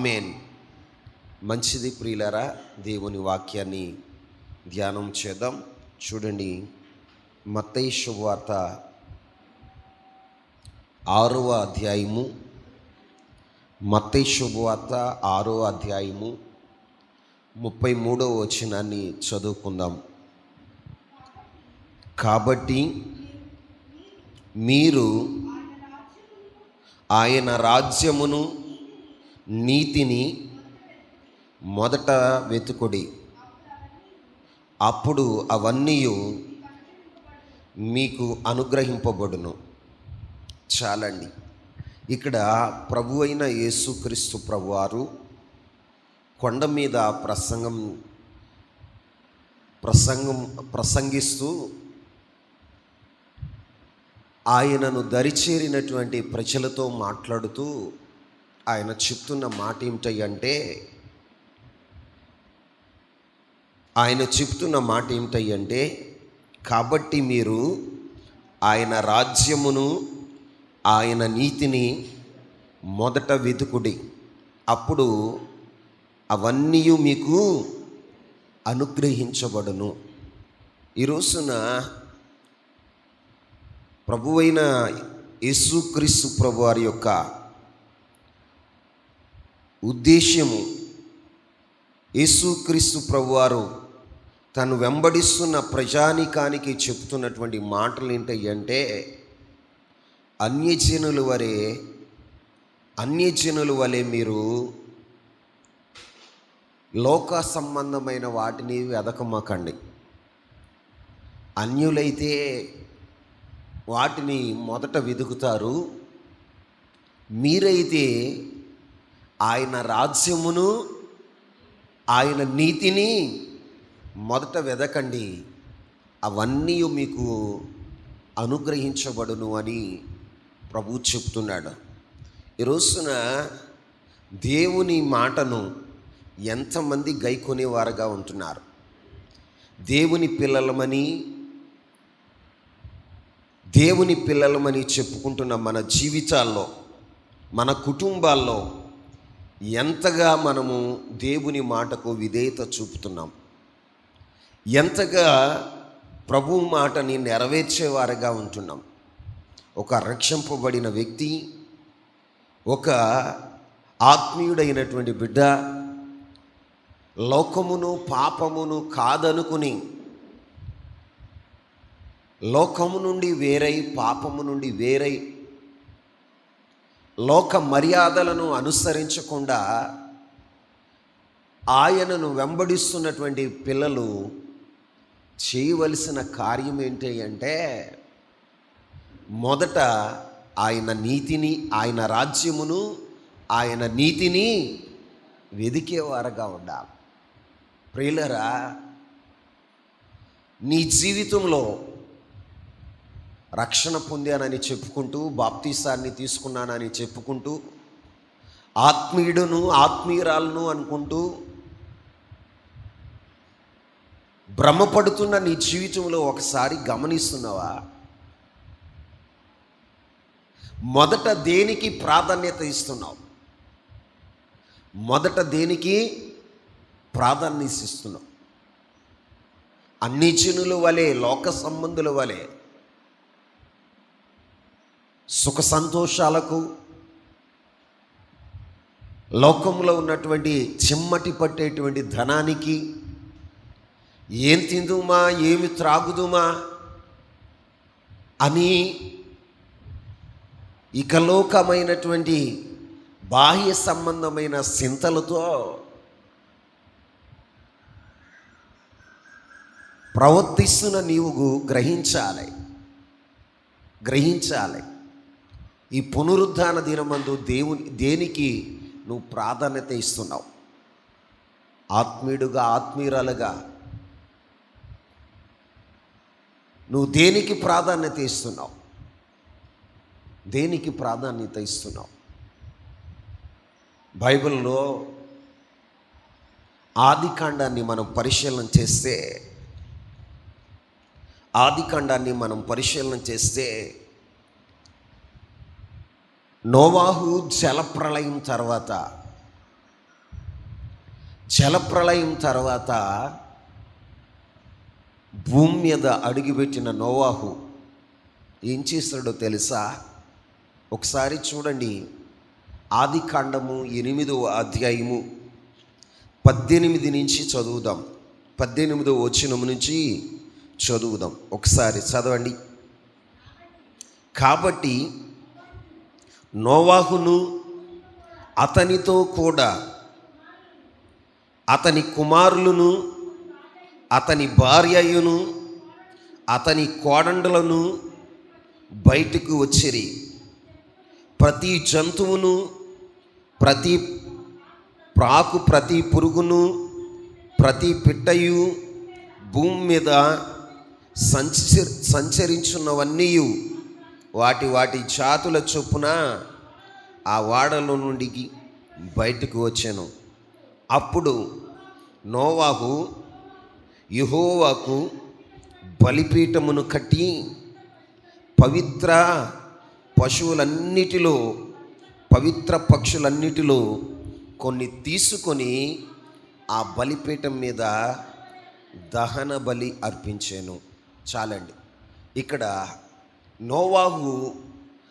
ఆమేన్. మంచిది ప్రియులారా, దేవుని వాక్యాన్ని ధ్యానం చేద్దాం. చూడండి, మత్తయి శుభవార్త 6వ అధ్యాయము, మత్తయి శుభవార్త 6వ అధ్యాయము 33వ వచనాన్ని చదువుకుందాం. కాబట్టి మీరు ఆయన రాజ్యమును నీతిని మొదట వెతుకుడి, అప్పుడు అవన్నీ మీకు అనుగ్రహింపబడును. చాలండి. ఇక్కడ ప్రభు అయిన యేసుక్రీస్తు ప్రభువారు కొండ మీద ప్రసంగిస్తూ ఆయనను దరిచేరినటువంటి ప్రజలతో మాట్లాడుతూ ఆయన చెప్తున్న మాట ఏమిటంటే కాబట్టి మీరు ఆయన రాజ్యమును ఆయన నీతిని మొదట వెతుకుడి, అప్పుడు అవన్నీ మీకు అనుగ్రహించబడును. ఈ రోజున ప్రభువైన యేసుక్రీస్తు ప్రభువారి యొక్క ఉద్దేశ్యము, యేసుక్రీస్తు ప్రభువారు తను వెంబడిస్తున్న ప్రజానీకానికి చెప్తున్నటువంటి మాటలు ఏంటంటే, అన్యజనుల వలె మీరు లోక సంబంధమైన వాటిని వెదకమాకండి. అన్యులైతే వాటిని మొదట వెతుకుతారు, మీరైతే ఆయన రాజ్యమును ఆయన నీతిని మొదట వెదకండి, అవన్నీ మీకు అనుగ్రహించబడును అని ప్రభువు చెప్తున్నాడు. ఈ రోజున దేవుని మాటను ఎంతమంది గైకొనేవారుగా ఉంటున్నారు? దేవుని పిల్లలమని చెప్పుకుంటున్న మన జీవితాల్లో, మన కుటుంబాల్లో ఎంతగా మనము దేవుని మాటకు విధేయత చూపుతున్నాం? ఎంతగా ప్రభు మాటని నెరవేర్చేవారుగా ఉంటున్నాం? ఒక రక్షింపబడిన వ్యక్తి, ఒక ఆత్మీయుడైనటువంటి బిడ్డ లోకమును పాపమును కాదనుకుని, లోకము నుండి వేరై, పాపము నుండి వేరై, లోక మర్యాదలను అనుసరించకుండా ఆయనను వెంబడిస్తున్నటువంటి పిల్లలు చేయవలసిన కార్యం ఏంటి అంటే, మొదట ఆయన నీతిని, ఆయన రాజ్యమును, ఆయన నీతిని వెదికేవారుగా ఉండాలి. ప్రియులారా, నీ జీవితంలో రక్షణ పొందానని చెప్పుకుంటూ, బాప్తీసాన్ని తీసుకున్నానని చెప్పుకుంటూ, ఆత్మీయురాలను అనుకుంటూ భ్రమపడుతున్న నీ జీవితంలో ఒకసారి గమనిస్తున్నావా? మొదట దేనికి ప్రాధాన్యత ఇస్తున్నావు? మొదట దేనికి ప్రాధాన్యత ఇస్తున్నావు? అన్ని జనుల వలె, లోక సంబంధుల వలె సుఖ సంతోషాలకు, లోకంలో ఉన్నటువంటి చిమ్మటి పట్టేటువంటి ధనానికి, ఏం తిందుమా, ఏమి త్రాగుదుమా అని ఇకలోకమైనటువంటి బాహ్య సంబంధమైన చింతలతో ప్రవర్తిస్తున్న నీవు గ్రహించాలి. ఈ పునరుద్ధాన దినమందు దేనికి నువ్వు ప్రాధాన్యత ఇస్తున్నావు? ఆత్మీయుడుగా, ఆత్మీయురాలుగా నువ్వు దేనికి ప్రాధాన్యత ఇస్తున్నావు? దేనికి ప్రాధాన్యత ఇస్తున్నావు? బైబిల్లో ఆదికాండాన్ని మనం పరిశీలన చేస్తే నోవాహు జలప్రళయం తర్వాత జలప్రళయం తర్వాత భూమి మీద అడుగుపెట్టిన నోవాహు ఏం చేశాడో తెలుసా? ఒకసారి చూడండి, ఆదికాండము 8వ అధ్యాయము 18 నుంచి చదువుదాం. 18వ వచనం నుంచి చదువుదాం. ఒకసారి చదవండి. కాబట్టి నోవాహును అతనితో కూడా అతని కుమారులను అతని భార్యయును అతని కోడండలను బయటకు వచ్చిరి. ప్రతి జంతువును, ప్రతి ప్రాకు, ప్రతి పురుగును, ప్రతి పిట్టయు, భూమి మీద సంచరించున్నవన్నీ వాటి వాటి జాతుల చొప్పున ఆ వాడలో నుండి బయటకు వచ్చాను. అప్పుడు నోవాహు యెహోవాకు బలిపీఠమును కట్టి పవిత్ర పశువులన్నిటిలో, పవిత్ర పక్షులన్నిటిలో కొన్ని తీసుకొని ఆ బలిపీఠం మీద దహన బలి అర్పించాను. చాలండి. ఇక్కడ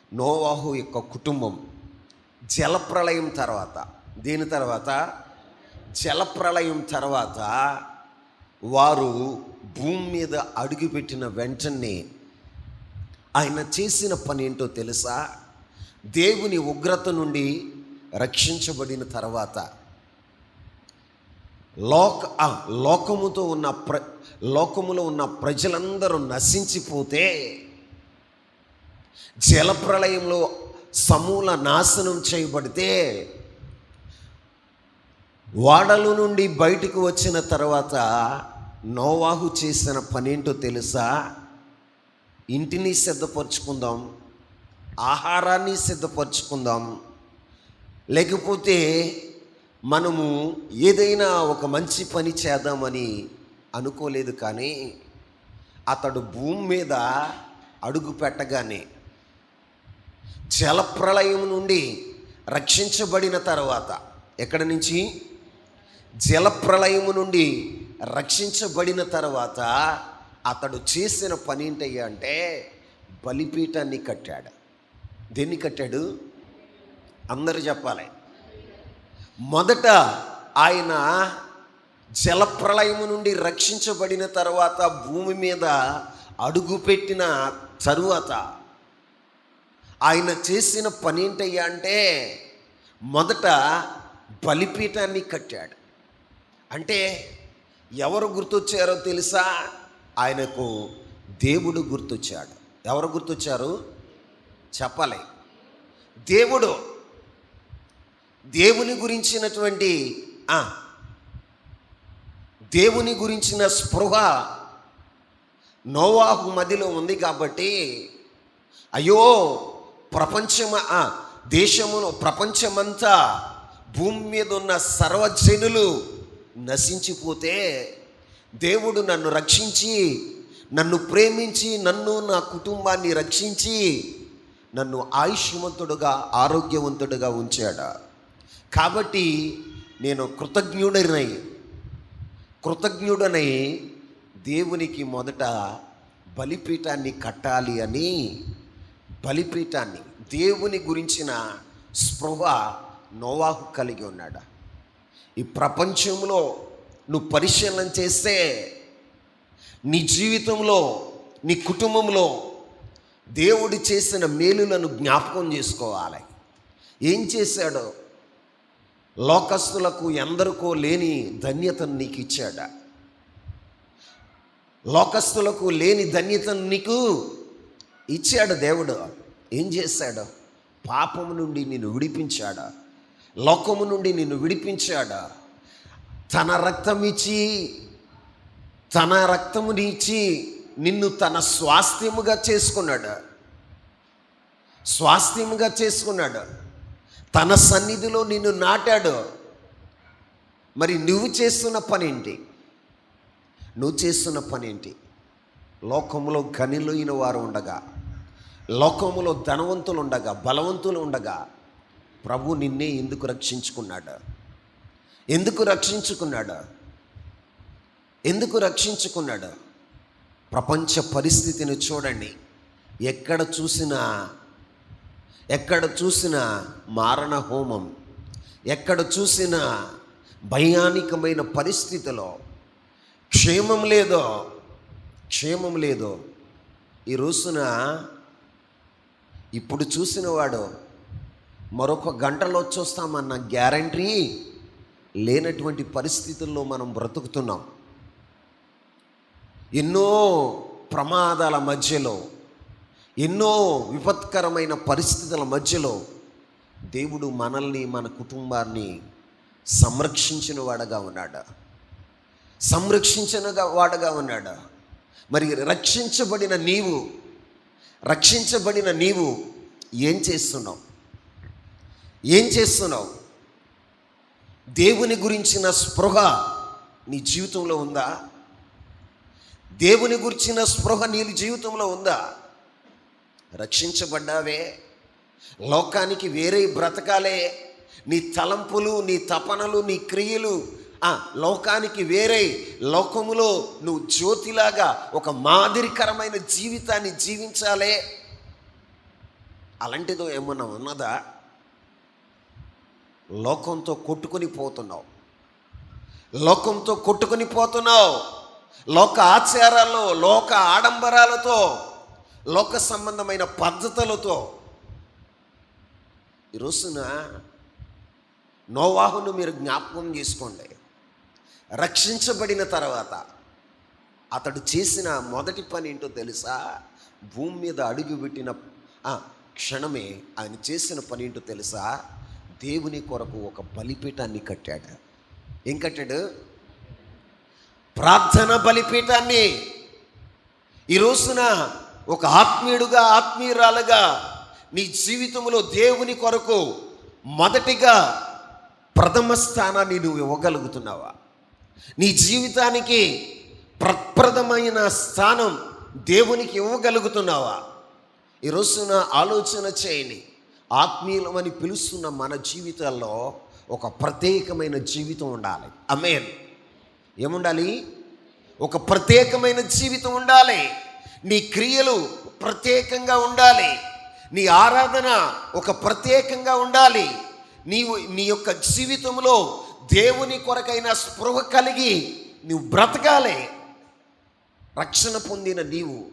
నోవాహు యొక్క కుటుంబం జలప్రళయం తర్వాత, దీని తర్వాత జలప్రళయం తర్వాత వారు భూమి మీద అడుగుపెట్టిన వెంటనే ఆయన చేసిన పని ఏంటో తెలుసా? దేవుని ఉగ్రత నుండి రక్షించబడిన తర్వాత లోకములో ఉన్న ప్రజలందరూ నశించిపోతే, జలప్రళయంలో సమూల నాశనం చేయబడితే, వాడల నుండి బయటకు వచ్చిన తర్వాత నోవాహు చేసిన పనేంటో తెలుసా? ఇంటిని సిద్ధపరచుకుందాం, ఆహారాన్ని సిద్ధపరచుకుందాం, లేకపోతే మనము ఏదైనా ఒక మంచి పని చేద్దామని అనుకోలేదు. కానీ అతడు భూమి మీద అడుగు పెట్టగానే, జలప్రళయం నుండి రక్షించబడిన తర్వాత, ఎక్కడి నుంచి? జలప్రళయము నుండి రక్షించబడిన తర్వాత అతడు చేసిన పని ఏంటయ్యా అంటే బలిపీఠాన్ని కట్టాడు. దేన్ని కట్టాడు? అందరూ చెప్పాలి. మొదట ఆయన జలప్రళయము నుండి రక్షించబడిన తర్వాత భూమి మీద అడుగుపెట్టిన తరువాత ఆయన చేసిన పని ఏంటయ్యా అంటే మొదట బలిపీఠాన్ని కట్టాడు. అంటే ఎవరు గుర్తొచ్చారో తెలుసా? ఆయనకు దేవుడు గుర్తొచ్చాడు. ఎవరు గుర్తొచ్చారు చెప్పాలి. దేవుని గురించిన స్పృహ నోవాహు మదిలో ఉంది. కాబట్టి అయ్యో, ప్రపంచమంతా భూమి మీద ఉన్న సర్వజనులు నశించిపోతే, దేవుడు నన్ను రక్షించి, నన్ను ప్రేమించి, నన్ను నా కుటుంబాన్ని రక్షించి నన్ను ఆయుష్మంతుడుగా, ఆరోగ్యవంతుడుగా ఉంచాడు. కాబట్టి నేను కృతజ్ఞుడనై దేవునికి మొదట బలిపీఠాన్ని కట్టాలి అని, బలిపీఠాన్ని, దేవుని గురించిన స్పృహ నోవాహు కలిగి ఉన్నాడు. ఈ ప్రపంచంలో నువ్వు పరిశీలన చేస్తే, నీ జీవితంలో, నీ కుటుంబంలో దేవుడు చేసిన మేలులను జ్ఞాపకం చేసుకోవాలి. ఏం చేశాడో? లోకస్తులకు ఎందరికో లేని ధన్యతను నీకు ఇచ్చాడా? లోకస్తులకు లేని ధన్యతను నీకు ఇచ్చాడు దేవుడు. ఏం చేశాడు? పాపము నుండి నిన్ను విడిపించాడా? లోకము నుండి నిన్ను విడిపించాడా? తన రక్తమునిచ్చి నిన్ను తన స్వాస్థ్యముగా చేసుకున్నాడు. తన సన్నిధిలో నిన్ను నాటాడు. మరి నువ్వు చేస్తున్న పనేంటి? లోకములో గనిలోయిన వారు ఉండగా, లోకములో ధనవంతులు ఉండగా, బలవంతులు ఉండగా ప్రభు నిన్నే ఎందుకు రక్షించుకున్నాడు? ఎందుకు రక్షించుకున్నాడు? ఎందుకు రక్షించుకున్నాడు? ప్రపంచ పరిస్థితిని చూడండి. ఎక్కడ చూసినా మారణ హోమం, ఎక్కడ చూసినా భయానికమైన పరిస్థితిలో క్షేమం లేదో. ఈ రోజున ఇప్పుడు చూసిన వాడు మరొక గంటలో చూస్తామన్న గ్యారంటీ లేనటువంటి పరిస్థితుల్లో మనం బ్రతుకుతున్నాం. ఎన్నో ప్రమాదాల మధ్యలో, ఎన్నో విపత్కరమైన పరిస్థితుల మధ్యలో దేవుడు మనల్ని, మన కుటుంబాన్ని సంరక్షించిన వాడుగా ఉన్నాడు. మరి రక్షించబడిన నీవు ఏం చేస్తున్నావు? దేవుని గురించిన స్పృహ నీ జీవితంలో ఉందా? దేవుని గురించిన స్పృహ నీ జీవితంలో ఉందా? రక్షించబడ్డావే, లోకానికి వేరే బ్రతకాలే, నీ తలంపులు, నీ తపనలు, నీ క్రియలు లోకానికి వేరే, లోకములో నువ్వు జ్యోతిలాగా ఒక మాదిరికరమైన జీవితాన్ని జీవించాలే. అలాంటిదో ఏమన్నా ఉన్నదా? లోకంతో కొట్టుకొని పోతున్నావు. లోక ఆచారాల్లో, లోక ఆడంబరాలతో, లోక సంబంధమైన పద్ధతులతో. ఈ రోజున నోవాహును మీరు జ్ఞాపకం చేసుకోండి. రక్షించబడిన తర్వాత అతడు చేసిన మొదటి పని ఏంటో తెలుసా? భూమి మీద అడుగుపెట్టిన క్షణమే ఆయన చేసిన పని ఏంటో తెలుసా? దేవుని కొరకు ఒక బలిపీఠాన్ని కట్టాడు. ఏం కట్టాడు? ప్రార్థన బలిపీఠాన్ని. ఈ రోజున ఒక ఆత్మీయుడుగా, ఆత్మీయురాలుగా నీ జీవితంలో దేవుని కొరకు మొదటిగా ప్రథమ స్థానాన్ని నువ్వు ఇవ్వగలుగుతున్నావా? నీ జీవితానికి ప్రప్రథమైన స్థానం దేవునికి ఇవ్వగలుగుతున్నావా? ఈ రోజున ఆలోచన చేయండి. ఆత్మీయులమని పిలుస్తున్న మన జీవితాల్లో ఒక ప్రత్యేకమైన జీవితం ఉండాలి. ఆమేన్. ఏముండాలి? ఒక ప్రత్యేకమైన జీవితం ఉండాలి. నీ క్రియలు ప్రత్యేకంగా ఉండాలి. నీ ఆరాధన ఒక ప్రత్యేకంగా ఉండాలి. నీ యొక్క జీవితంలో దేవుని కొరకైన స్పృహ కలిగి నువ్వు బ్రతకాలి. రక్షణ పొందిన నీవు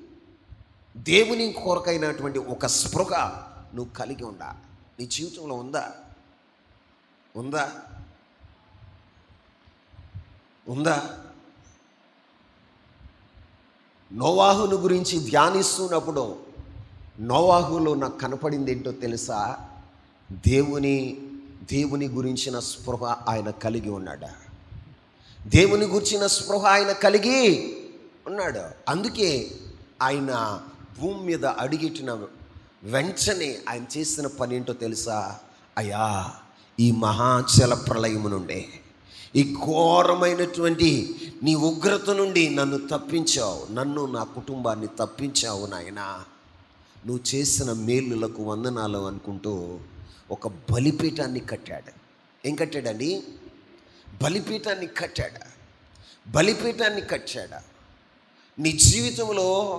దేవుని కొరకైనటువంటి ఒక స్పృహ నువ్వు కలిగి ఉండాలి. నీ జీవితంలో ఉందా? నోవాహును గురించి ధ్యానిస్తున్నప్పుడు నోవాహులో నాకు కనపడింది ఏంటో తెలుసా? దేవుని గురించిన స్పృహ ఆయన కలిగి ఉన్నాడు. దేవుని గురించిన స్పృహ ఆయన కలిగి ఉన్నాడు. అందుకే ఆయన భూమి మీద అడుగిట్టిన వెంటనే ఆయన చేసిన పని ఏంటో తెలుసా? అయ్యా, ఈ మహాచల ప్రళయము నుండి, ఈ ఘోరమైనటువంటి నీ ఉగ్రత నుండి నన్ను తప్పించావు, నన్ను, నా కుటుంబాన్ని తప్పించావు నాయనా. నువ్వు చేసిన మేలులకు వందనాలు అనుకుంటూ ఒక బలిపీఠాన్ని కట్టాడు. ఏం కట్టాడండి? బలిపీఠాన్ని కట్టాడు. నీ జీవితంలో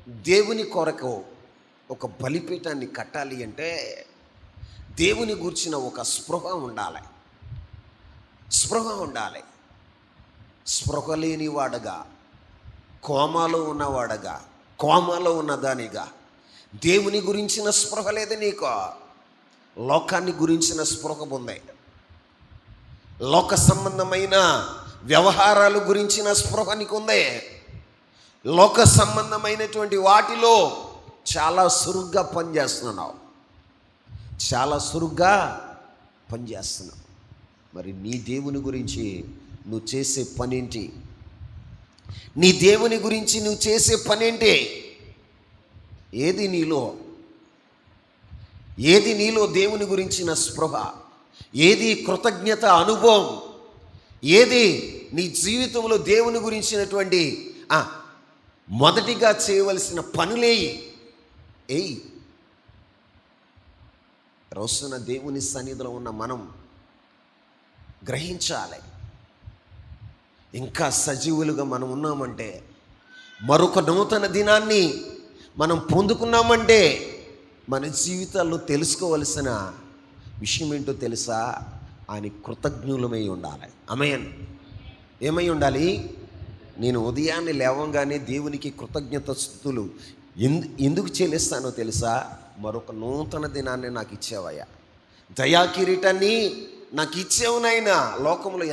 దేవుని కొరకు ఒక బలిపీఠాన్ని కట్టాలి అంటే దేవుని గూర్చిన ఒక స్పృహ ఉండాలి. స్పృహ లేనివాడగా, కోమాలో ఉన్నదానిగా, దేవుని గురించిన స్పృహ లేదు నీకు. లోకాన్ని గురించిన స్పృహ ఉంది. లోక సంబంధమైన వ్యవహారాల గురించిన స్పృహ నీకుంది. లోక సంబంధమైనటువంటి వాటిలో చాలా సురుగ్గా పనిచేస్తున్నావు. మరి నీ దేవుని గురించి నువ్వు చేసే పనేంటి? ఏది నీలో దేవుని గురించిన స్పృహ? ఏది కృతజ్ఞత అనుభవం? ఏది నీ జీవితంలో దేవుని గురించినటువంటి మొదటిగా చేయవలసిన పనులేయి? రోజున దేవుని సన్నిధిలో ఉన్న మనం గ్రహించాలి. ఇంకా సజీవులుగా మనం ఉన్నామంటే, మరొక నూతన దినాన్ని మనం పొందుకున్నామంటే, మన జీవితాల్లో తెలుసుకోవలసిన విషయం ఏంటో తెలుసా? ఆయన కృతజ్ఞులమై ఉండాలి. ఆమేన్. ఏమై ఉండాలి? నేను ఉదయాన్నే లేవంగానే దేవునికి కృతజ్ఞత స్తుతులు ఎందుకు చెల్లిస్తానో తెలుసా? మరొక నూతన దినాన్ని నాకు ఇచ్చావయ్యా, దయా కిరీటాన్ని నాకు ఇచ్చావు నాయనా. లోకంలో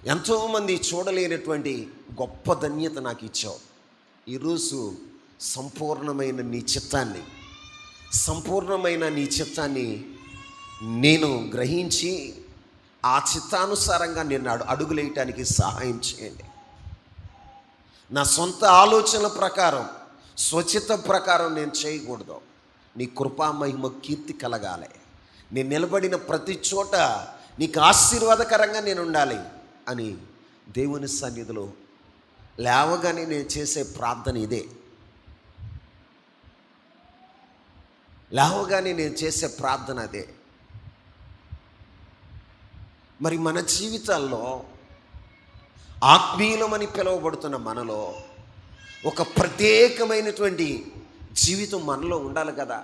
ఎంతోమంది చూడలేనటువంటి గొప్ప ధన్యత నాకు ఇచ్చావు. ఈరోజు సంపూర్ణమైన నీ చిత్తాన్ని నేను గ్రహించి ఆ చిత్తానుసారంగా నేను అడుగులేయటానికి సహాయం చేయండి. నా సొంత ఆలోచనల ప్రకారం, స్వచిత్త ప్రకారం నేను చేయకూడదు. నీ కృపా మహిమ కీర్తి కలగాలి. నేను నిలబడిన ప్రతి చోట నీకు ఆశీర్వాదకరంగా నేను ఉండాలి అని దేవుని సన్నిధిలో లేవగానే నేను చేసే ప్రార్థన ఇదే. లేవగానే నేను చేసే ప్రార్థన అదే. మరి మన జీవితాల్లో ఆత్మీయులమని పిలువబడుతున్న మనలో ఒక ప్రత్యేకమైనటువంటి జీవితం మనలో ఉండాలి కదా.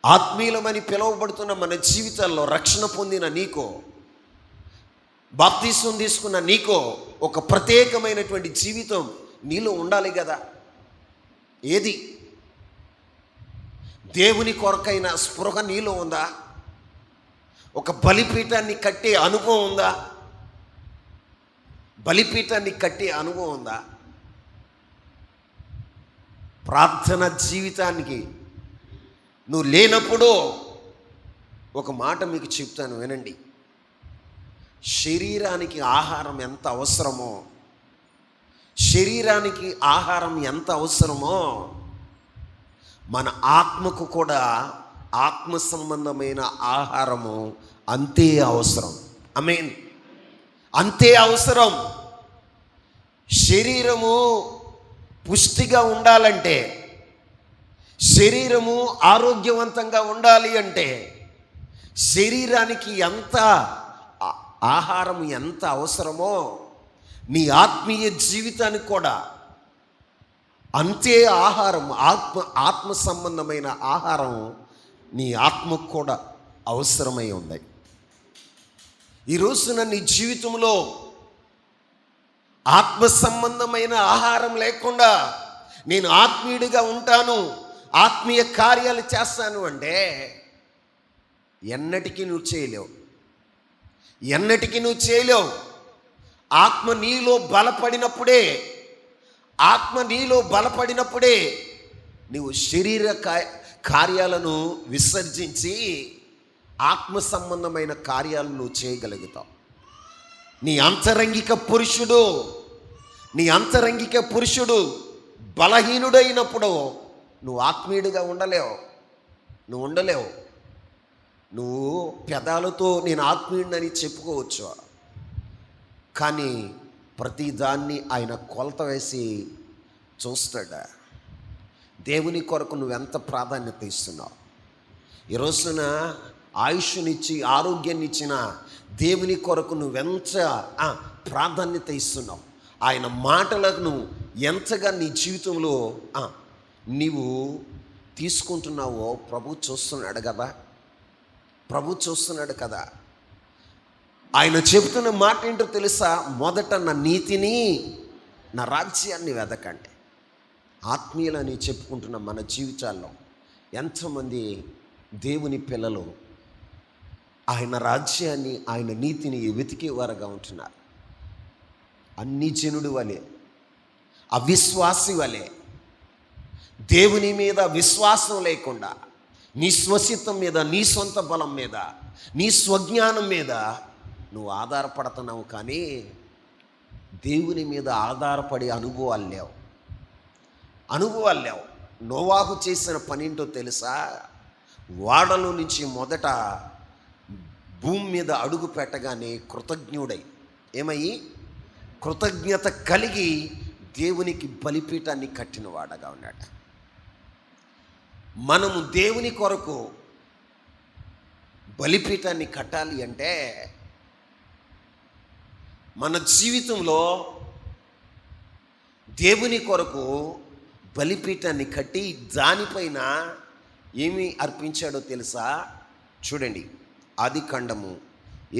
ఆత్మీయులమని పిలువబడుతున్న మన జీవితాల్లో రక్షణ పొందిన నీకో, బాప్తిసం తీసుకున్న నీకో ఒక ప్రత్యేకమైనటువంటి జీవితం నీలో ఉండాలి కదా. ఏది? దేవుని కొరకైన స్పృహ నీలో ఉందా? ఒక బలిపీఠాన్ని కట్టే అనుభవం ఉందా? ప్రార్థన జీవితానికి నువ్వు లేనప్పుడు ఒక మాట మీకు చెప్తాను, వినండి. శరీరానికి ఆహారం ఎంత అవసరమో మన ఆత్మకు కూడా ఆత్మ సంబంధమైన ఆహారము అంతే అవసరం. ఆమేన్. అంతే అవసరం. శరీరము పుష్టిగా ఉండాలంటే, శరీరము ఆరోగ్యవంతంగా ఉండాలి అంటే, శరీరానికి ఎంత ఆహారం ఎంత అవసరమో నీ ఆత్మీయ జీవితానికి కూడా అంతే ఆహారం, ఆత్మ సంబంధమైన ఆహారం నీ ఆత్మకు కూడా అవసరమై ఉంది. ఈ రోజున నీ జీవితంలో ఆత్మ సంబంధమైన ఆహారం లేకుండా నేను ఆత్మీయుడిగా ఉంటాను, ఆత్మీయ కార్యాలు చేస్తాను అంటే ఎన్నటికీ నువ్వు చేయలేవు. ఆత్మ నీలో బలపడినప్పుడే నువ్వు శరీర కార్యాలను విసర్జించి ఆత్మ సంబంధమైన కార్యాలను నువ్వు చేయగలుగుతావు. నీ అంతరంగిక పురుషుడు బలహీనుడైనప్పుడు నువ్వు ఆత్మీయుడిగా ఉండలేవు. నువ్వు పెదాలతో నేను ఆత్మీయుడిని చెప్పుకోవచ్చు, కానీ ప్రతిదాన్ని ఆయన కొలత వేసి చూస్తాడు. దేవుని కొరకు నువ్వెంత ప్రాధాన్యత ఇస్తున్నావు? ఈ రోజున ఆయుష్నిచ్చి ఆరోగ్యాన్ని ఇచ్చిన దేవుని కొరకు నువ్వెంత ప్రాధాన్యత ఇస్తున్నావు? ఆయన మాటలను ఎంతగా నీ జీవితంలో నీవు తీసుకుంటున్నావో ప్రభు చూస్తున్నాడు కదా. ఆయన చెబుతున్న మాట ఏంటో తెలుసా? మొదట నా నీతిని, నా రాజ్యాన్ని వెదకండి. ఆత్మీయులని చెప్పుకుంటున్న మన జీవితాల్లో ఎంతమంది దేవుని పిల్లలు ఆయన రాజ్యాన్ని, ఆయన నీతిని వెతికేవారుగా ఉంటున్నారు? అన్ని జనుడు వలె, అవిశ్వాసి వలె, దేవుని మీద విశ్వాసం లేకుండా, నీ స్వసిత్తం మీద, నీ సొంత బలం మీద, నీ స్వజ్ఞానం మీద నువ్వు ఆధారపడుతున్నావు, కానీ దేవుని మీద ఆధారపడే అనుభవాలు లేవు. నోవాహు చేసిన పనేంటో తెలుసా? వాడలో నుంచి మొదట భూమి మీద అడుగు పెట్టగానే కృతజ్ఞత కలిగి దేవునికి బలిపీఠాన్ని కట్టిన వాడగా ఉన్నాడు. మనము దేవుని కొరకు బలిపీఠాన్ని కట్టాలి అంటే మన జీవితంలో దేవుని కొరకు బలిపీఠాన్ని కట్టి దానిపైన ఏమి అర్పించాడో తెలుసా? చూడండి, ఆదికాండము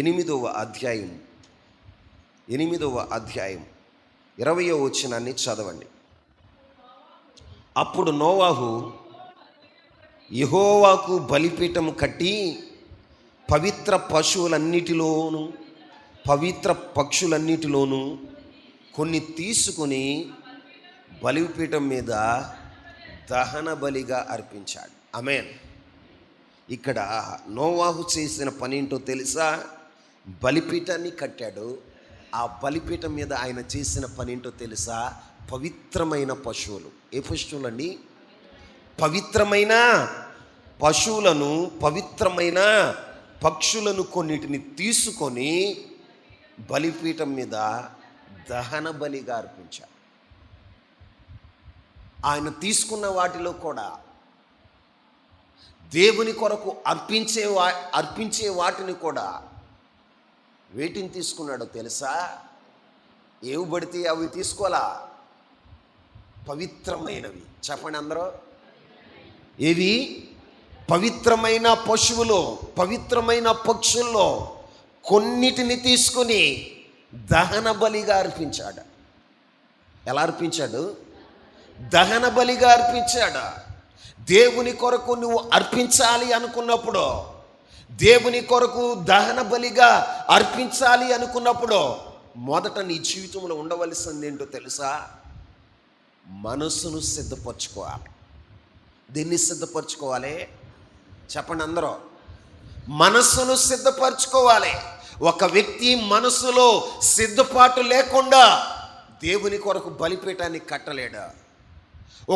8వ అధ్యాయం 20వ వచనాన్ని చదవండి. అప్పుడు నోవాహు యెహోవాకు బలిపీఠం కట్టి పవిత్ర పశువులన్నిటిలోను పవిత్ర పక్షులన్నిటిలోనూ కొన్ని తీసుకుని బలిపీఠం మీద దహన బలిగా అర్పించాడు. ఆమేన్. ఇక్కడ నోవాహు చేసిన పని ఏంటో తెలుసా? బలిపీఠాన్ని కట్టాడు. ఆ బలిపీఠం మీద ఆయన చేసిన పని ఏంటో తెలుసా? పవిత్రమైన పశువులు. ఏ పశువులండి? పవిత్రమైన పశువులను, పవిత్రమైన పక్షులను కొన్నిటిని తీసుకొని బలిపీఠం మీద దహన బలిగా అర్పించాడు. ఆయన తీసుకున్న వాటిలో కూడా దేవుని కొరకు అర్పించే వాటిని కూడా వేటిని తీసుకున్నాడో తెలుసా? ఏవి పడితే అవి తీసుకోవాలా? పవిత్రమైనవి. చెప్పండి అందరూ. ఏవి? పవిత్రమైన పశువులు, పవిత్రమైన పక్షుల్లో కొన్నిటిని తీసుకుని దహన బలిగా అర్పించాడు. ఎలా అర్పించాడు? దహన బలిగా అర్పించాడు. దేవుని కొరకు నువ్వు అర్పించాలి అనుకున్నప్పుడు, దేవుని కొరకు దహన బలిగా అర్పించాలి అనుకున్నప్పుడు మొదట నీ జీవితంలో ఉండవలసింది ఏంటో తెలుసా? మనసును సిద్ధపరచుకోవాలి. దీన్ని సిద్ధపరచుకోవాలి. చెప్పండి అందరూ. మనస్సును సిద్ధపరచుకోవాలి. ఒక వ్యక్తి మనసులో సిద్ధపాటు లేకుండా దేవుని కొరకు బలిపీఠాన్ని కట్టలేడు.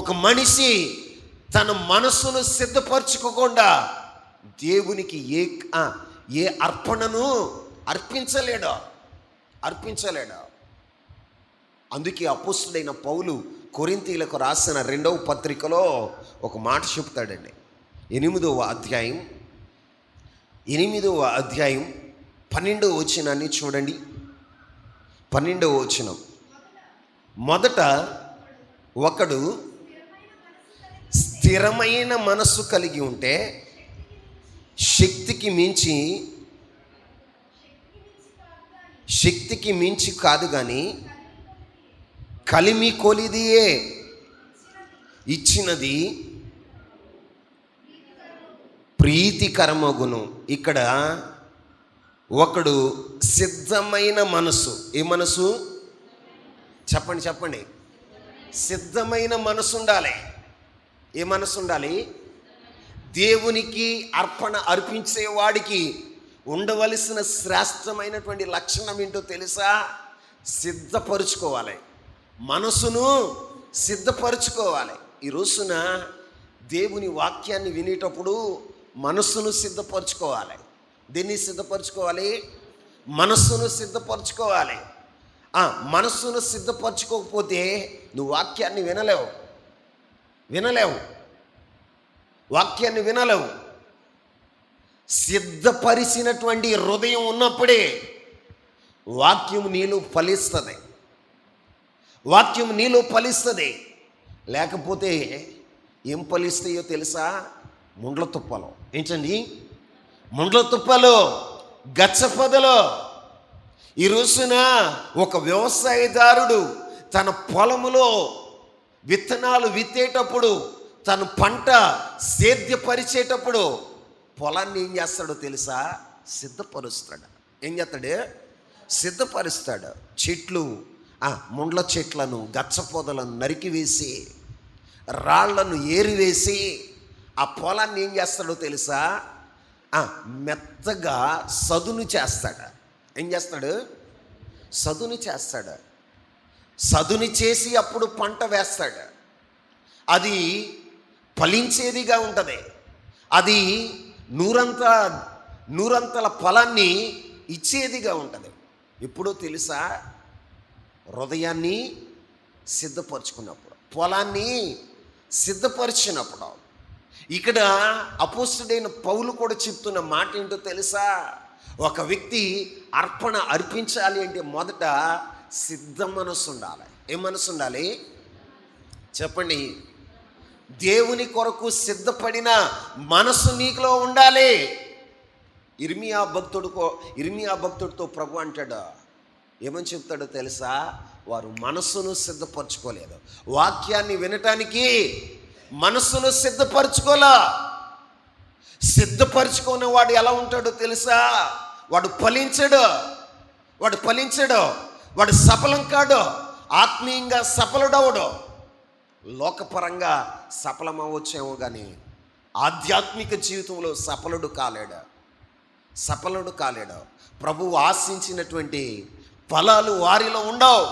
ఒక మనిషి తన మనసును సిద్ధపరచుకోకుండా దేవునికి ఏ అర్పణను అర్పించలేడు. అందుకే అపోస్తుడైన పౌలు కొరింథీయులకు రాసిన 2వ పత్రికలో ఒక మాట చెప్తాడండి. 8వ అధ్యాయం 12వ వచనాన్ని చూడండి. 12వ వచనం. మొదట ఒకడు స్థిరమైన మనస్సు కలిగి ఉంటే శక్తికి మించి కాదు కానీ కలిమి కొలిదియే ఇచ్చినది ప్రీతికరమగును. ఇక్కడ ఒకడు సిద్ధమైన మనసు. ఏ మనసు? చెప్పండి. సిద్ధమైన మనసు ఉండాలి. ఏ మనసు ఉండాలి? దేవునికి అర్పించేవాడికి ఉండవలసిన శ్రేష్టమైనటువంటి లక్షణం ఏంటో తెలుసా? సిద్ధపరుచుకోవాలి. మనసును సిద్ధపరుచుకోవాలి. ఈ రోజున దేవుని వాక్యాన్ని వినేటప్పుడు మనస్సును సిద్ధపరచుకోవాలి. దీన్ని సిద్ధపరచుకోవాలి. మనస్సును సిద్ధపరచుకోవాలి. మనస్సును సిద్ధపరచుకోకపోతే నువ్వు వాక్యాన్ని వినలేవు. వాక్యాన్ని వినలేవు. సిద్ధపరిచినటువంటి హృదయం ఉన్నప్పుడే వాక్యం నీలో ఫలిస్తుంది. లేకపోతే ఏం ఫలిస్తాయో తెలుసా? ముండ్ల తుప్పలు. ఏంటండి? ముండ్ల తుప్పలు, గచ్చపొదలు. ఈ రోజున ఒక వ్యవసాయదారుడు తన పొలములో విత్తనాలు విత్తేటప్పుడు, తన పంట సేద్యపరిచేటప్పుడు పొలాన్ని ఏం చేస్తాడో తెలుసా? సిద్ధపరుస్తాడు. ఏం చేస్తాడు? సిద్ధపరుస్తాడు. చెట్లు, ముండ్ల చెట్లను, గచ్చపొదలను నరికివేసి, రాళ్లను ఏరివేసి ఆ పొలాన్ని ఏం చేస్తాడో తెలుసా? మెత్తగా సదును చేస్తాడు. ఏం చేస్తాడు? సదును చేస్తాడు. సదును చేసి అప్పుడు పంట వేస్తాడు. అది ఫలించేదిగా ఉంటుంది. అది నూరంతల ఫలాన్ని ఇచ్చేదిగా ఉంటుంది. ఎప్పుడో తెలుసా? హృదయాన్ని సిద్ధపరచుకున్నప్పుడు, పొలాన్ని సిద్ధపరిచినప్పుడు. ఇక్కడ అపోస్తుడైన పౌలు కూడా చెప్తున్న మాట ఏంటో తెలుసా? ఒక వ్యక్తి అర్పణ అర్పించాలి అంటే మొదట సిద్ధ మనసు ఉండాలి. ఏ మనసు ఉండాలి చెప్పండి? దేవుని కొరకు సిద్ధపడిన మనసు నీకులో ఉండాలి. ఇర్మియా భక్తుడితో ప్రభు అంటాడు, ఏమని చెప్తాడో తెలుసా? వారు మనస్సును సిద్ధపరచుకోలేదు, వాక్యాన్ని వినటానికి మనస్సును సిద్ధపరచుకోలే. సిద్ధపరచుకునే వాడు ఎలా ఉంటాడో తెలుసా? వాడు ఫలించడు, వాడు సఫలం కాడు, ఆత్మీయంగా సఫలుడవడు. లోకపరంగా సఫలమవచ్చేమో కానీ ఆధ్యాత్మిక జీవితంలో సఫలుడు కాలేడు. ప్రభువు ఆశించినటువంటి ఫలాలు వారిలో ఉండవు.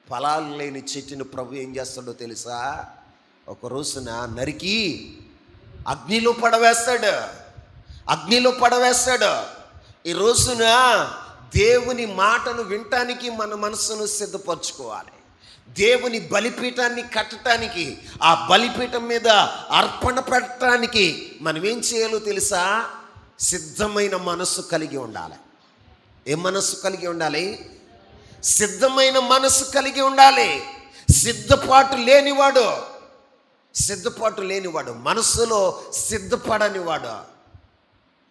ఫలాలు లేని చెట్టును ప్రభు ఏం చేస్తాడో తెలుసా? ఒక రోజున నరికి అగ్నిలో పడవేస్తాడు. ఈ రోజున దేవుని మాటను వినటానికి మన మనసును సిద్ధపరచుకోవాలి. దేవుని బలిపీఠాన్ని కట్టడానికి, ఆ బలిపీఠం మీద అర్పణ పెట్టడానికి మనం ఏం చేయాలో తెలుసా? సిద్ధమైన మనస్సు కలిగి ఉండాలి. ఏ మనస్సు కలిగి ఉండాలి? సిద్ధమైన మనస్సు కలిగి ఉండాలి. సిద్ధపాటు లేనివాడు, మనస్సులో సిద్ధపడనివాడు,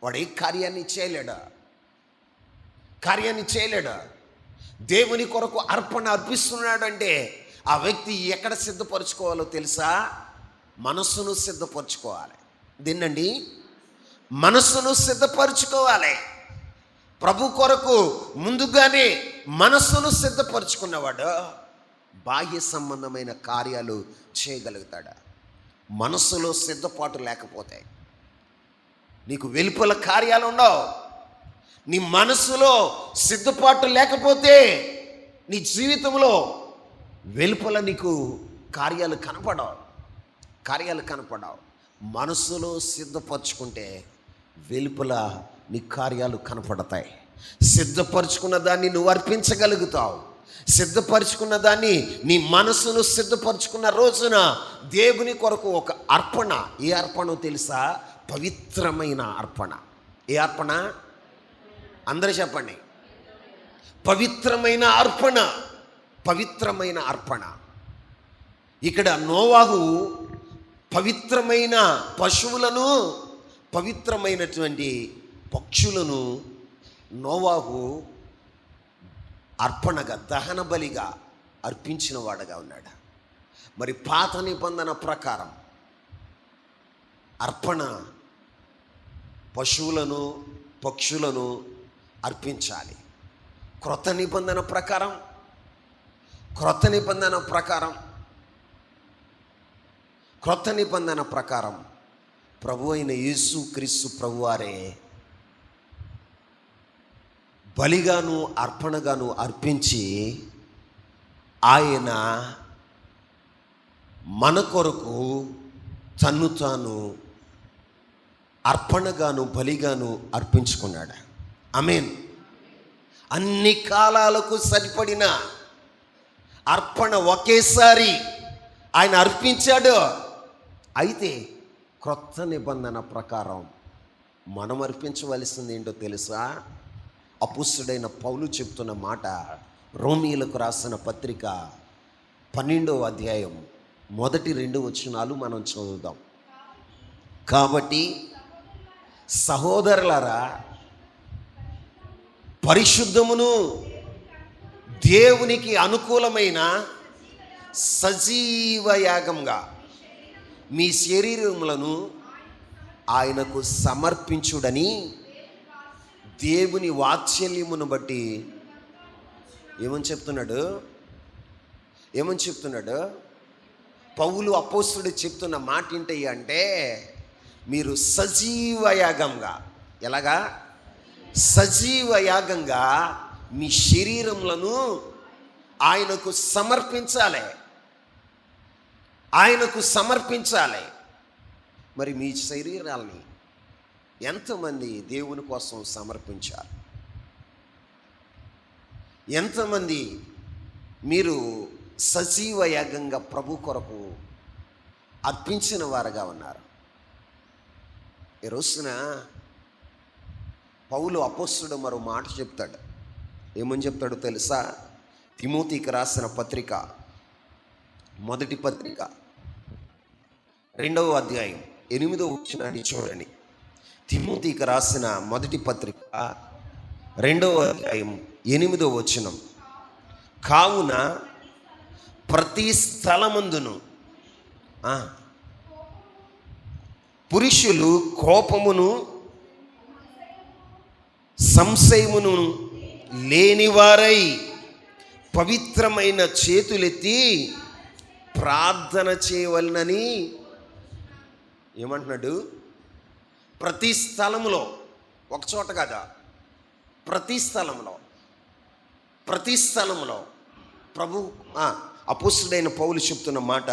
వాడు ఏ కార్యాన్ని చేయలేడు. దేవుని కొరకు అర్పణ అర్పిస్తున్నాడంటే ఆ వ్యక్తి ఎక్కడ సిద్ధపరచుకోవాలో తెలుసా? మనస్సును సిద్ధపరచుకోవాలి. దీన్నండి మనస్సును సిద్ధపరచుకోవాలి. ప్రభు కొరకు ముందుగానే మనస్సును సిద్ధపరచుకున్నవాడు బాహ్య సంబంధమైన కార్యాలు చేయగలుగుతాడు. మనస్సులో సిద్ధపాటు లేకపోతే నీకు వెలుపల కార్యాలు ఉండవు. నీ మనసులో సిద్ధపాటు లేకపోతే నీ జీవితంలో వెలుపల నీకు కార్యాలు కనపడవు. మనసులో సిద్ధపరచుకుంటే వెలుపల నీ కార్యాలు కనపడతాయి. సిద్ధపరచుకున్న దాన్ని నువ్వు అర్పించగలుగుతావు. సిద్ధపరచుకున్న దాన్ని, నీ మనసును సిద్ధపరచుకున్న రోజున దేవుని కొరకు ఒక అర్పణ. ఏ అర్పణ తెలుసా? పవిత్రమైన అర్పణ. ఏ అర్పణ? అందరూ చెప్పండి. పవిత్రమైన అర్పణ. ఇక్కడ నోవాహు పవిత్రమైన పశువులను, పవిత్రమైనటువంటి పక్షులను నోవాహు అర్పణగా, దహన బలిగా అర్పించిన వాడుగా ఉన్నాడు. మరి పాత నిబంధన ప్రకారం అర్పణ పశువులను, పక్షులను అర్పించాలి. క్రొత్త నిబంధన ప్రకారం ప్రభు అయిన యేసు క్రీస్తు ప్రభువారే బలిగాను అర్పణగాను అర్పించి ఆయన మన కొరకు తన్ను తాను అర్పణగాను బలిగాను అర్పించుకున్నాడు. ఆమేన్. అన్ని కాలాలకు సరిపడిన అర్పణ ఒకేసారి ఆయన అర్పించాడు. అయితే క్రొత్త నిబంధన ప్రకారం మనం అర్పించవలసింది ఏంటో తెలుసా? అపుస్తుడైన పౌలు చెప్తున్న మాట రోమీయులకు రాసిన పత్రిక 12వ అధ్యాయం మొదటి 2 వచనాలు మనం చదువుదాం. కాబట్టి సహోదరులారా, పరిశుద్ధమును దేవునికి అనుకూలమైన సజీవ యాగంగా మీ శరీరములను ఆయనకు సమర్పించుడని దేవుని వాత్సల్యమును బట్టి ఏమని చెప్తున్నాడు? పౌలు అపోస్తుడు చెప్తున్న మాట ఏంటి అంటే, మీరు సజీవ యాగంగా, ఎలాగా? సజీవ యాగంగా మీ శరీరములను ఆయనకు సమర్పించాలి. మరి మీ శరీరాల్ని ఎంతమంది దేవుని కోసం సమర్పించారు? ఎంతమంది మీరు సజీవ యాగంగా ప్రభు కొరకు అర్పించిన వారుగా ఉన్నారు. ఈ రోజున పౌలు అపోస్తుడు మరో మాట చెప్తాడు. ఏమని చెప్తాడో తెలుసా? తిమోతికి రాసిన పత్రిక, మొదటి పత్రిక 2వ అధ్యాయం 8వ వచనాన్ని చూడండి. తిమోతికి రాసిన మొదటి పత్రిక 2వ అధ్యాయం 8వ వచనం. కావున ప్రతి స్థలమందును పురుషులు కోపమును సంశయమును లేనివారై పవిత్రమైన చేతులెత్తి ప్రార్థన చేయవలనని ఏమంటున్నాడు? ప్రతి స్థలములో, ఒక చోట కాదా, ప్రతి స్థలములో ప్రభు అపోస్తుడైన పౌలు చెప్తున్న మాట,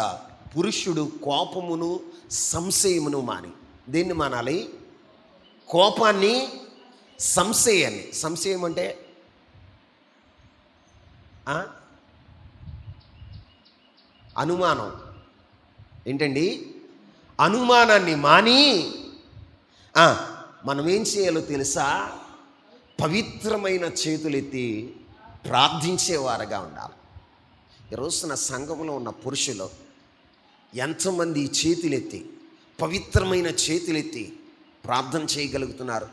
పురుషుడు కోపమును సంశయమును మాని. దేన్ని మానాలి? కోపాన్ని, సంశయాన్ని. సంశయం అంటే అనుమానం. ఏంటండి? అనుమానాన్ని మాని మనం ఏం చేయాలో తెలుసా? పవిత్రమైన చేతులెత్తి ప్రార్థించేవారుగా ఉండాలి. ఈ రోజున సంఘంలో ఉన్న పురుషులు ఎంతమంది చేతులెత్తి, పవిత్రమైన చేతులెత్తి ప్రార్థన చేయగలుగుతున్నారు?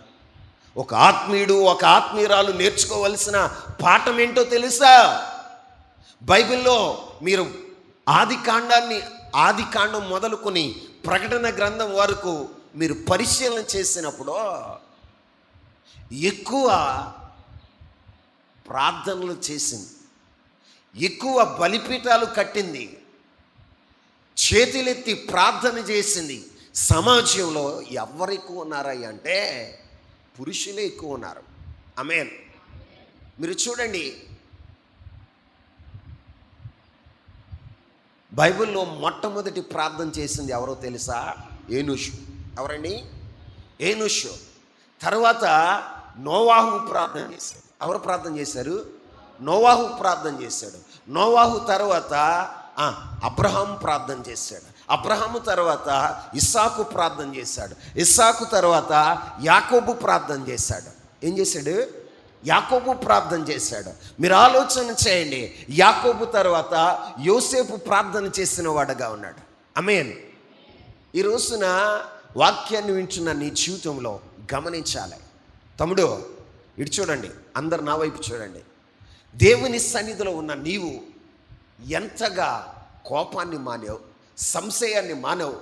ఒక ఆత్మీయుడు, ఒక ఆత్మీయురాలు నేర్చుకోవలసిన పాఠం ఏంటో తెలుసా? బైబిల్లో మీరు ఆది కాండం మొదలుకొని ప్రకటన గ్రంథం వరకు మీరు పరిశీలన చేసినప్పుడు ఎక్కువ ప్రార్థనలు చేసింది, ఎక్కువ బలిపీఠాలు కట్టింది, చేతులెత్తి ప్రార్థన చేసింది సమాజంలో ఎవరు ఎక్కువ ఉన్నారా అంటే పురుషులే ఎక్కువ ఉన్నారు. ఆమేన్. మీరు చూడండి, బైబిల్లో మొట్టమొదటి ప్రార్థన చేసింది ఎవరో తెలుసా? ఏనోషు. ఎవరండి? ఏనోషు. తర్వాత నోవాహు ప్రార్థన చేశాడు. ఎవరు ప్రార్థన చేశారు? నోవాహు ప్రార్థన చేశాడు. నోవాహు తర్వాత అబ్రహాం ప్రార్థన చేశాడు. అబ్రహాము తర్వాత ఇస్సాకు ప్రార్థన చేశాడు. ఇస్సాకు తర్వాత యాకోబు ప్రార్థన చేశాడు. ఏం చేశాడు? యాకోబు ప్రార్థన చేశాడు. మీరు ఆలోచన చేయండి, యాకోబు తర్వాత యోసేపు ప్రార్థన చేసిన వాడుగా ఉన్నాడు. ఆమేన్. ఈ రోజున వాక్యాన్ని వింటున్న నీ జీవితంలో గమనించాలి. తమ్ముడు, ఇటు చూడండి, అందరు నా వైపు చూడండి. దేవుని సన్నిధిలో ఉన్న నీవు ఎంతగా కోపాన్ని మానేవు, సంశయాన్ని మానవు,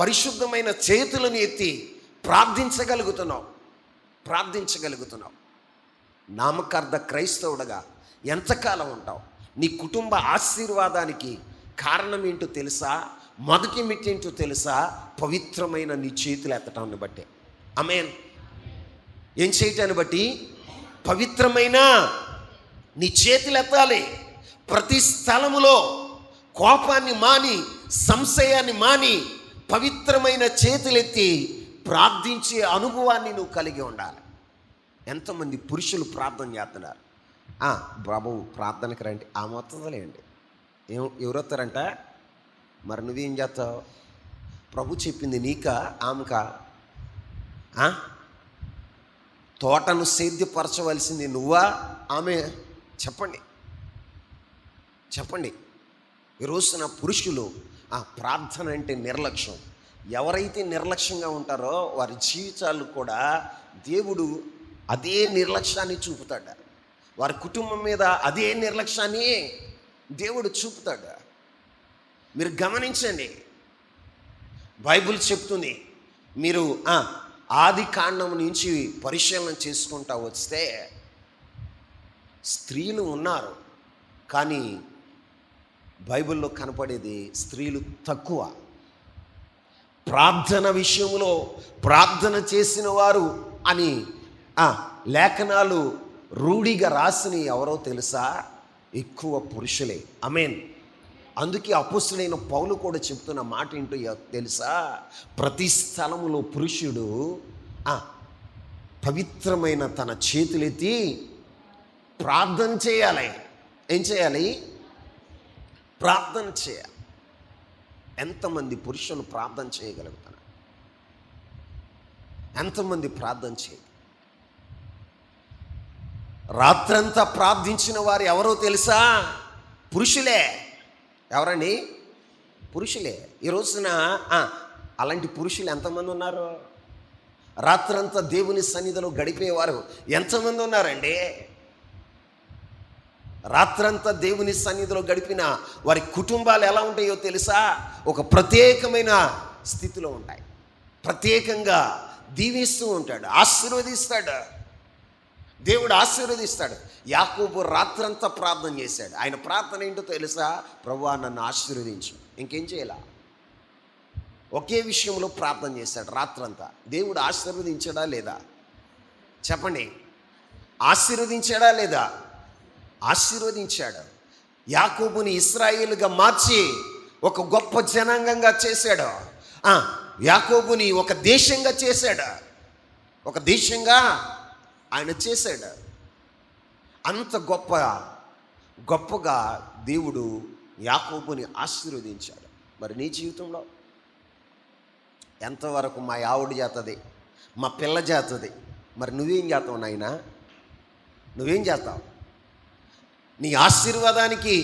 పరిశుద్ధమైన చేతులను ఎత్తి ప్రార్థించగలుగుతున్నావు. నామకార్థ క్రైస్తవుడుగా ఎంతకాలం ఉంటావు? నీ కుటుంబ ఆశీర్వాదానికి కారణం ఏంటో తెలుసా? మొదటి మెట్టేంటో తెలుసా? పవిత్రమైన నీ చేతులు ఎత్తటాన్ని బట్టే. ఆమేన్. ఏం చేయటాన్ని బట్టి? పవిత్రమైన నీ చేతులు ఎత్తాలి. ప్రతి స్థలములో కోపాన్ని మాని, సంశయాన్ని మాని, పవిత్రమైన చేతులెత్తి ప్రార్థించే అనుభవాన్ని నువ్వు కలిగి ఉండాలి. ఎంతమంది పురుషులు ప్రార్థన చేస్తున్నారు? బాబు ప్రార్థనకి రండి, ఆ మొత్తంలేండి. ఎవరొస్తారంట? మరి నువ్వేం చేస్తావు? ప్రభు చెప్పింది నీకా ఆమెకా? తోటను సేద్యపరచవలసింది నువ్వా ఆమె? చెప్పండి. ఈ రోజున పురుషులు ప్రార్థన అంటే నిర్లక్ష్యం. ఎవరైతే నిర్లక్ష్యంగా ఉంటారో వారి జీవితాలు కూడా దేవుడు అదే నిర్లక్ష్యాన్ని చూపుతాడు. వారి కుటుంబం మీద అదే నిర్లక్ష్యాన్ని దేవుడు చూపుతాడు. మీరు గమనించండి, బైబిల్ చెప్తుంది. మీరు ఆది కాండం నుంచి పరిశీలన చేసుకుంటా వస్తే స్త్రీలు ఉన్నారు, కానీ బైబిల్లో కనపడేది స్త్రీలు తక్కువ. ప్రార్థన విషయంలో ప్రార్థన చేసిన వారు అని లేఖనాలు రూఢిగా రాసిన ఎవరో తెలుసా? ఎక్కువ పురుషులే. ఆమేన్. అందుకే అపోస్తలుడైన పౌలు కూడా చెప్తున్న మాట ఏంటో తెలుసా? ప్రతి స్థలములో పురుషుడు పవిత్రమైన తన చేతులెత్తి ప్రార్థన చేయాలి. ఏం చేయాలి? ప్రార్థన చేయాలి. ఎంతమంది పురుషులు ప్రార్థన చేయగలుగుతారు? ఎంతమంది ప్రార్థన చేయ రాత్రంతా ప్రార్థించిన వారు ఎవరో తెలుసా? పురుషులే. ఎవరండి? పురుషులే. ఈ రోజున అలాంటి పురుషులు ఎంతమంది ఉన్నారు? రాత్రంతా దేవుని సన్నిధిలో గడిపేవారు ఎంతమంది ఉన్నారండి? రాత్రంతా దేవుని సన్నిధిలో గడిపిన వారి కుటుంబాలు ఎలా ఉంటాయో తెలుసా? ఒక ప్రత్యేకమైన స్థితిలో ఉంటాయి. ప్రత్యేకంగా దీవిస్తూ ఉంటాడు, ఆశీర్వదిస్తాడు. దేవుడు ఆశీర్వదిస్తాడు. యాకోబు రాత్రంతా ప్రార్థన చేశాడు. ఆయన ప్రార్థన ఏంటో తెలుసా? ప్రభువా నన్ను ఆశీర్వదించు. ఇంకేం చేయాల? ఒకే విషయంలో ప్రార్థన చేశాడు రాత్రంతా. దేవుడు ఆశీర్వదించాడా లేదా? చెప్పండి. ఆశీర్వదించాడా లేదా? ఆశీర్వదించాడు. యాకోబుని ఇశ్రాయేలుగా మార్చి ఒక గొప్ప జనాంగంగా చేశాడు. యాకోబుని ఒక దేశంగా చేశాడు. ఒక దేశంగా ఆయన చేశాడు. అంత గొప్పగా దేవుడు యాకోబుని ఆశీర్వదించాడు. మరి నీ జీవితంలో ఎంతవరకు మా ఆవిడ చేస్తుంది, మా పిల్ల చేస్తుంది, మరి నువ్వేం చేస్తావు నాయనా? నువ్వేం చేస్తావు? నీ ఆశీర్వాదానికి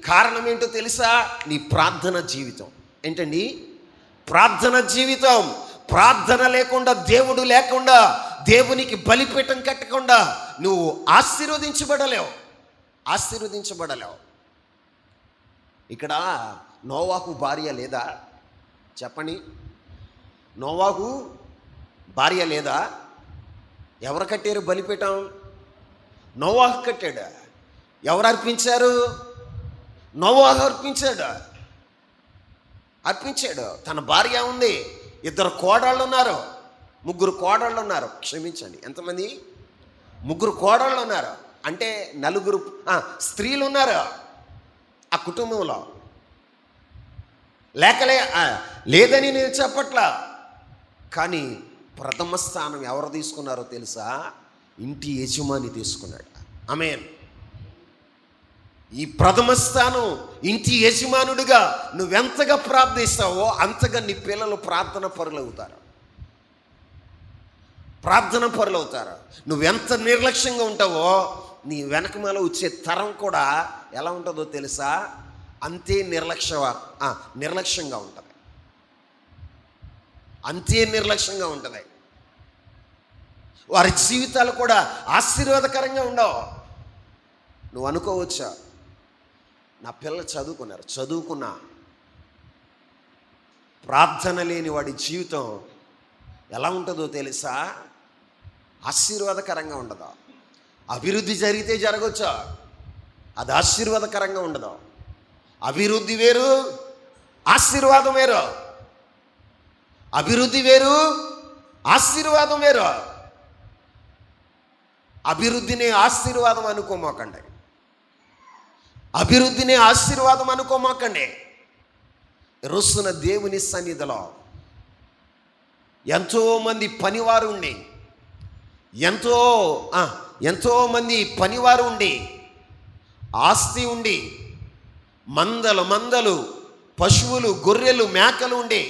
కారణం ఏంటో తెలుసా? నీ ప్రార్థన జీవితం. ఏంటండి? ప్రార్థన జీవితం. ప్రార్థన లేకుండా, దేవుడు లేకుండా, దేవునికి బలిపీఠం కట్టకుండా నువ్వు ఆశీర్వదించబడలేవు. ఇక్కడ నోవాహు భార్య లేదా? చెప్పండి. నోవాహు భార్య లేదా? ఎవరు కట్టారు బలిపీఠం? నోవాహు కట్టాడు. ఎవరు అర్పించారు? నోవాహు అర్పించాడు. తన భార్య ఉంది, 2 కోడళ్ళు ఉన్నారు, 3 కోడళ్ళు ఉన్నారు. క్షమించండి, ఎంతమంది? 3 కోడళ్ళు ఉన్నారు. అంటే 4 స్త్రీలు ఉన్నారు ఆ కుటుంబంలో. లేదని నేను చెప్పట్లా, కానీ ప్రథమ స్థానం ఎవరు తీసుకున్నారో తెలుసా? ఇంటి యజమాని తీసుకున్నాడు. ఆమేన్. ఈ ప్రథమ స్థానం ఇంటి యజమానుడిగా నువ్వెంతగా ప్రార్థిస్తావో అంతగా నీ పిల్లలు ప్రార్థన పరులవుతారు. నువ్వెంత నిర్లక్ష్యంగా ఉంటావో నీ వెనకమాల వచ్చే తరం కూడా ఎలా ఉంటుందో తెలుసా? అంతే నిర్లక్ష్యంగా ఉంటుంది. వారి జీవితాలు కూడా ఆశీర్వాదకరంగా ఉండవు. నువ్వు అనుకోవచ్చా, నా పిల్లలు చదువుకున్నా ప్రార్థన లేని వాడి జీవితం ఎలా ఉంటుందో తెలుసా? ఆశీర్వాదకరంగా ఉండదు. అభివృద్ధి జరిగితే జరగచ్చా, అది ఆశీర్వాదకరంగా ఉండదు. అభివృద్ధి వేరు, ఆశీర్వాదం వేరు. అభివృద్ధి వేరు, ఆశీర్వాదం వేరు. అభివృద్ధిని ఆశీర్వాదం అనుకోమాకండి. రోజున దేవుని సన్నిధిలో ఎంతోమంది పనివారు ఉండి ఆస్తి ఉండి మందలు పశువులు గొర్రెలు మేకలు ఉండి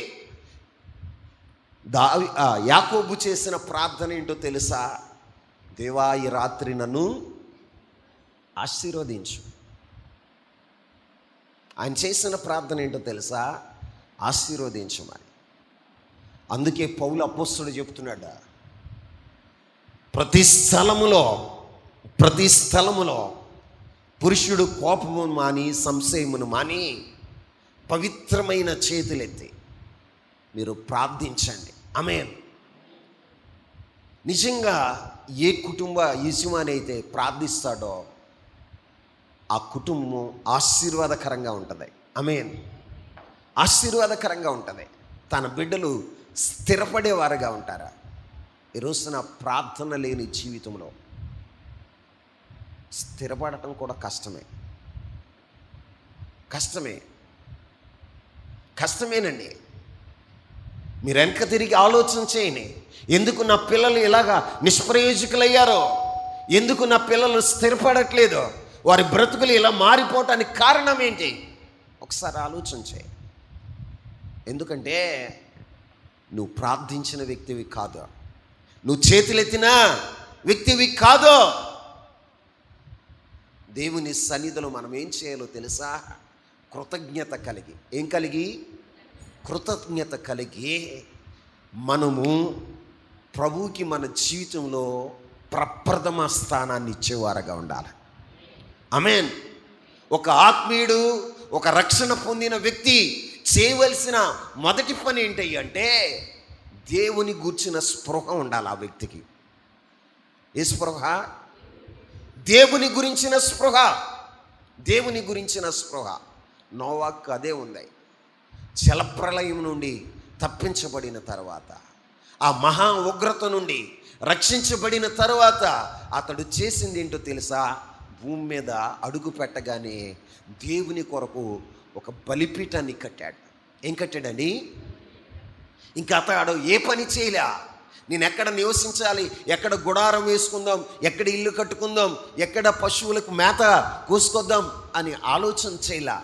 యాకోబు చేసిన ప్రార్థన ఏంటో తెలుసా? దేవా ఈ రాత్రి నన్ను ఆశీర్వదించు. ఆయన చేసిన ప్రార్థన ఏంటో తెలుసా? ఆశీర్వదించమని. అందుకే పౌలు అపోస్తలుడు చెప్తున్నాడు, ప్రతి స్థలములో పురుషుడు కోపము మాని సంశయమును మాని పవిత్రమైన చేతులెత్తి మీరు ప్రార్థించండి. ఆమేన్. నిజంగా ఏ కుటుంబ యజమాని అయితే ప్రార్థిస్తాడో ఆ కుటుంబం ఆశీర్వాదకరంగా ఉంటుంది. ఆమేన్. ఆశీర్వాదకరంగా ఉంటుంది. తన బిడ్డలు స్థిరపడేవారుగా ఉంటారా? ఈరోజు నా ప్రార్థన లేని జీవితంలో స్థిరపడటం కూడా కష్టమేనండి. మీరు వెనక తిరిగి ఆలోచన చేయండి. ఎందుకు నా పిల్లలు ఇలాగా నిష్ప్రయోజకులయ్యారో, ఎందుకు నా పిల్లలు స్థిరపడట్లేదు, వారి బ్రతుకులు ఇలా మారిపోవటానికి కారణం ఏంటి? ఒకసారి ఆలోచన చేయి. ఎందుకంటే నువ్వు ప్రార్థించిన వ్యక్తివి కాదు, నువ్వు చేతులెత్తిన వ్యక్తివి కాదు. దేవుని సన్నిధిలో మనం ఏం చేయాలో తెలుసా? కృతజ్ఞత కలిగి, ఏం కలిగి? కృతజ్ఞత కలిగి మనము ప్రభువుకి మన జీవితంలో ప్రప్రథమ స్థానాన్ని ఇచ్చేవారుగా ఉండాలి. ఆమేన్. ఒక ఆత్మీయుడు, ఒక రక్షణ పొందిన వ్యక్తి చేయవలసిన మొదటి పని ఏంటి అంటే దేవుని గూర్చిన స్పృహ ఉండాలి ఆ వ్యక్తికి. ఏ స్పృహ? దేవుని గురించిన స్పృహ. దేవుని గురించిన స్పృహ. నోవాకు అదే ఉంది. జలప్రళయం నుండి తప్పించబడిన తర్వాత, ఆ మహా ఉగ్రత నుండి రక్షించబడిన తర్వాత అతడు చేసింది ఏంటో తెలుసా? భూమి మీద అడుగు పెట్టగానే దేవుని కొరకు ఒక బలిపీఠాన్ని కట్టాడు. ఏం కట్టాడని? ఇంకా అతడు ఏ పని చేయలే. నేను ఎక్కడ నివసించాలి, ఎక్కడ గుడారం వేసుకుందాం, ఎక్కడ ఇల్లు కట్టుకుందాం, ఎక్కడ పశువులకు మేత కోసుకొద్దాం అని ఆలోచన చేయలే.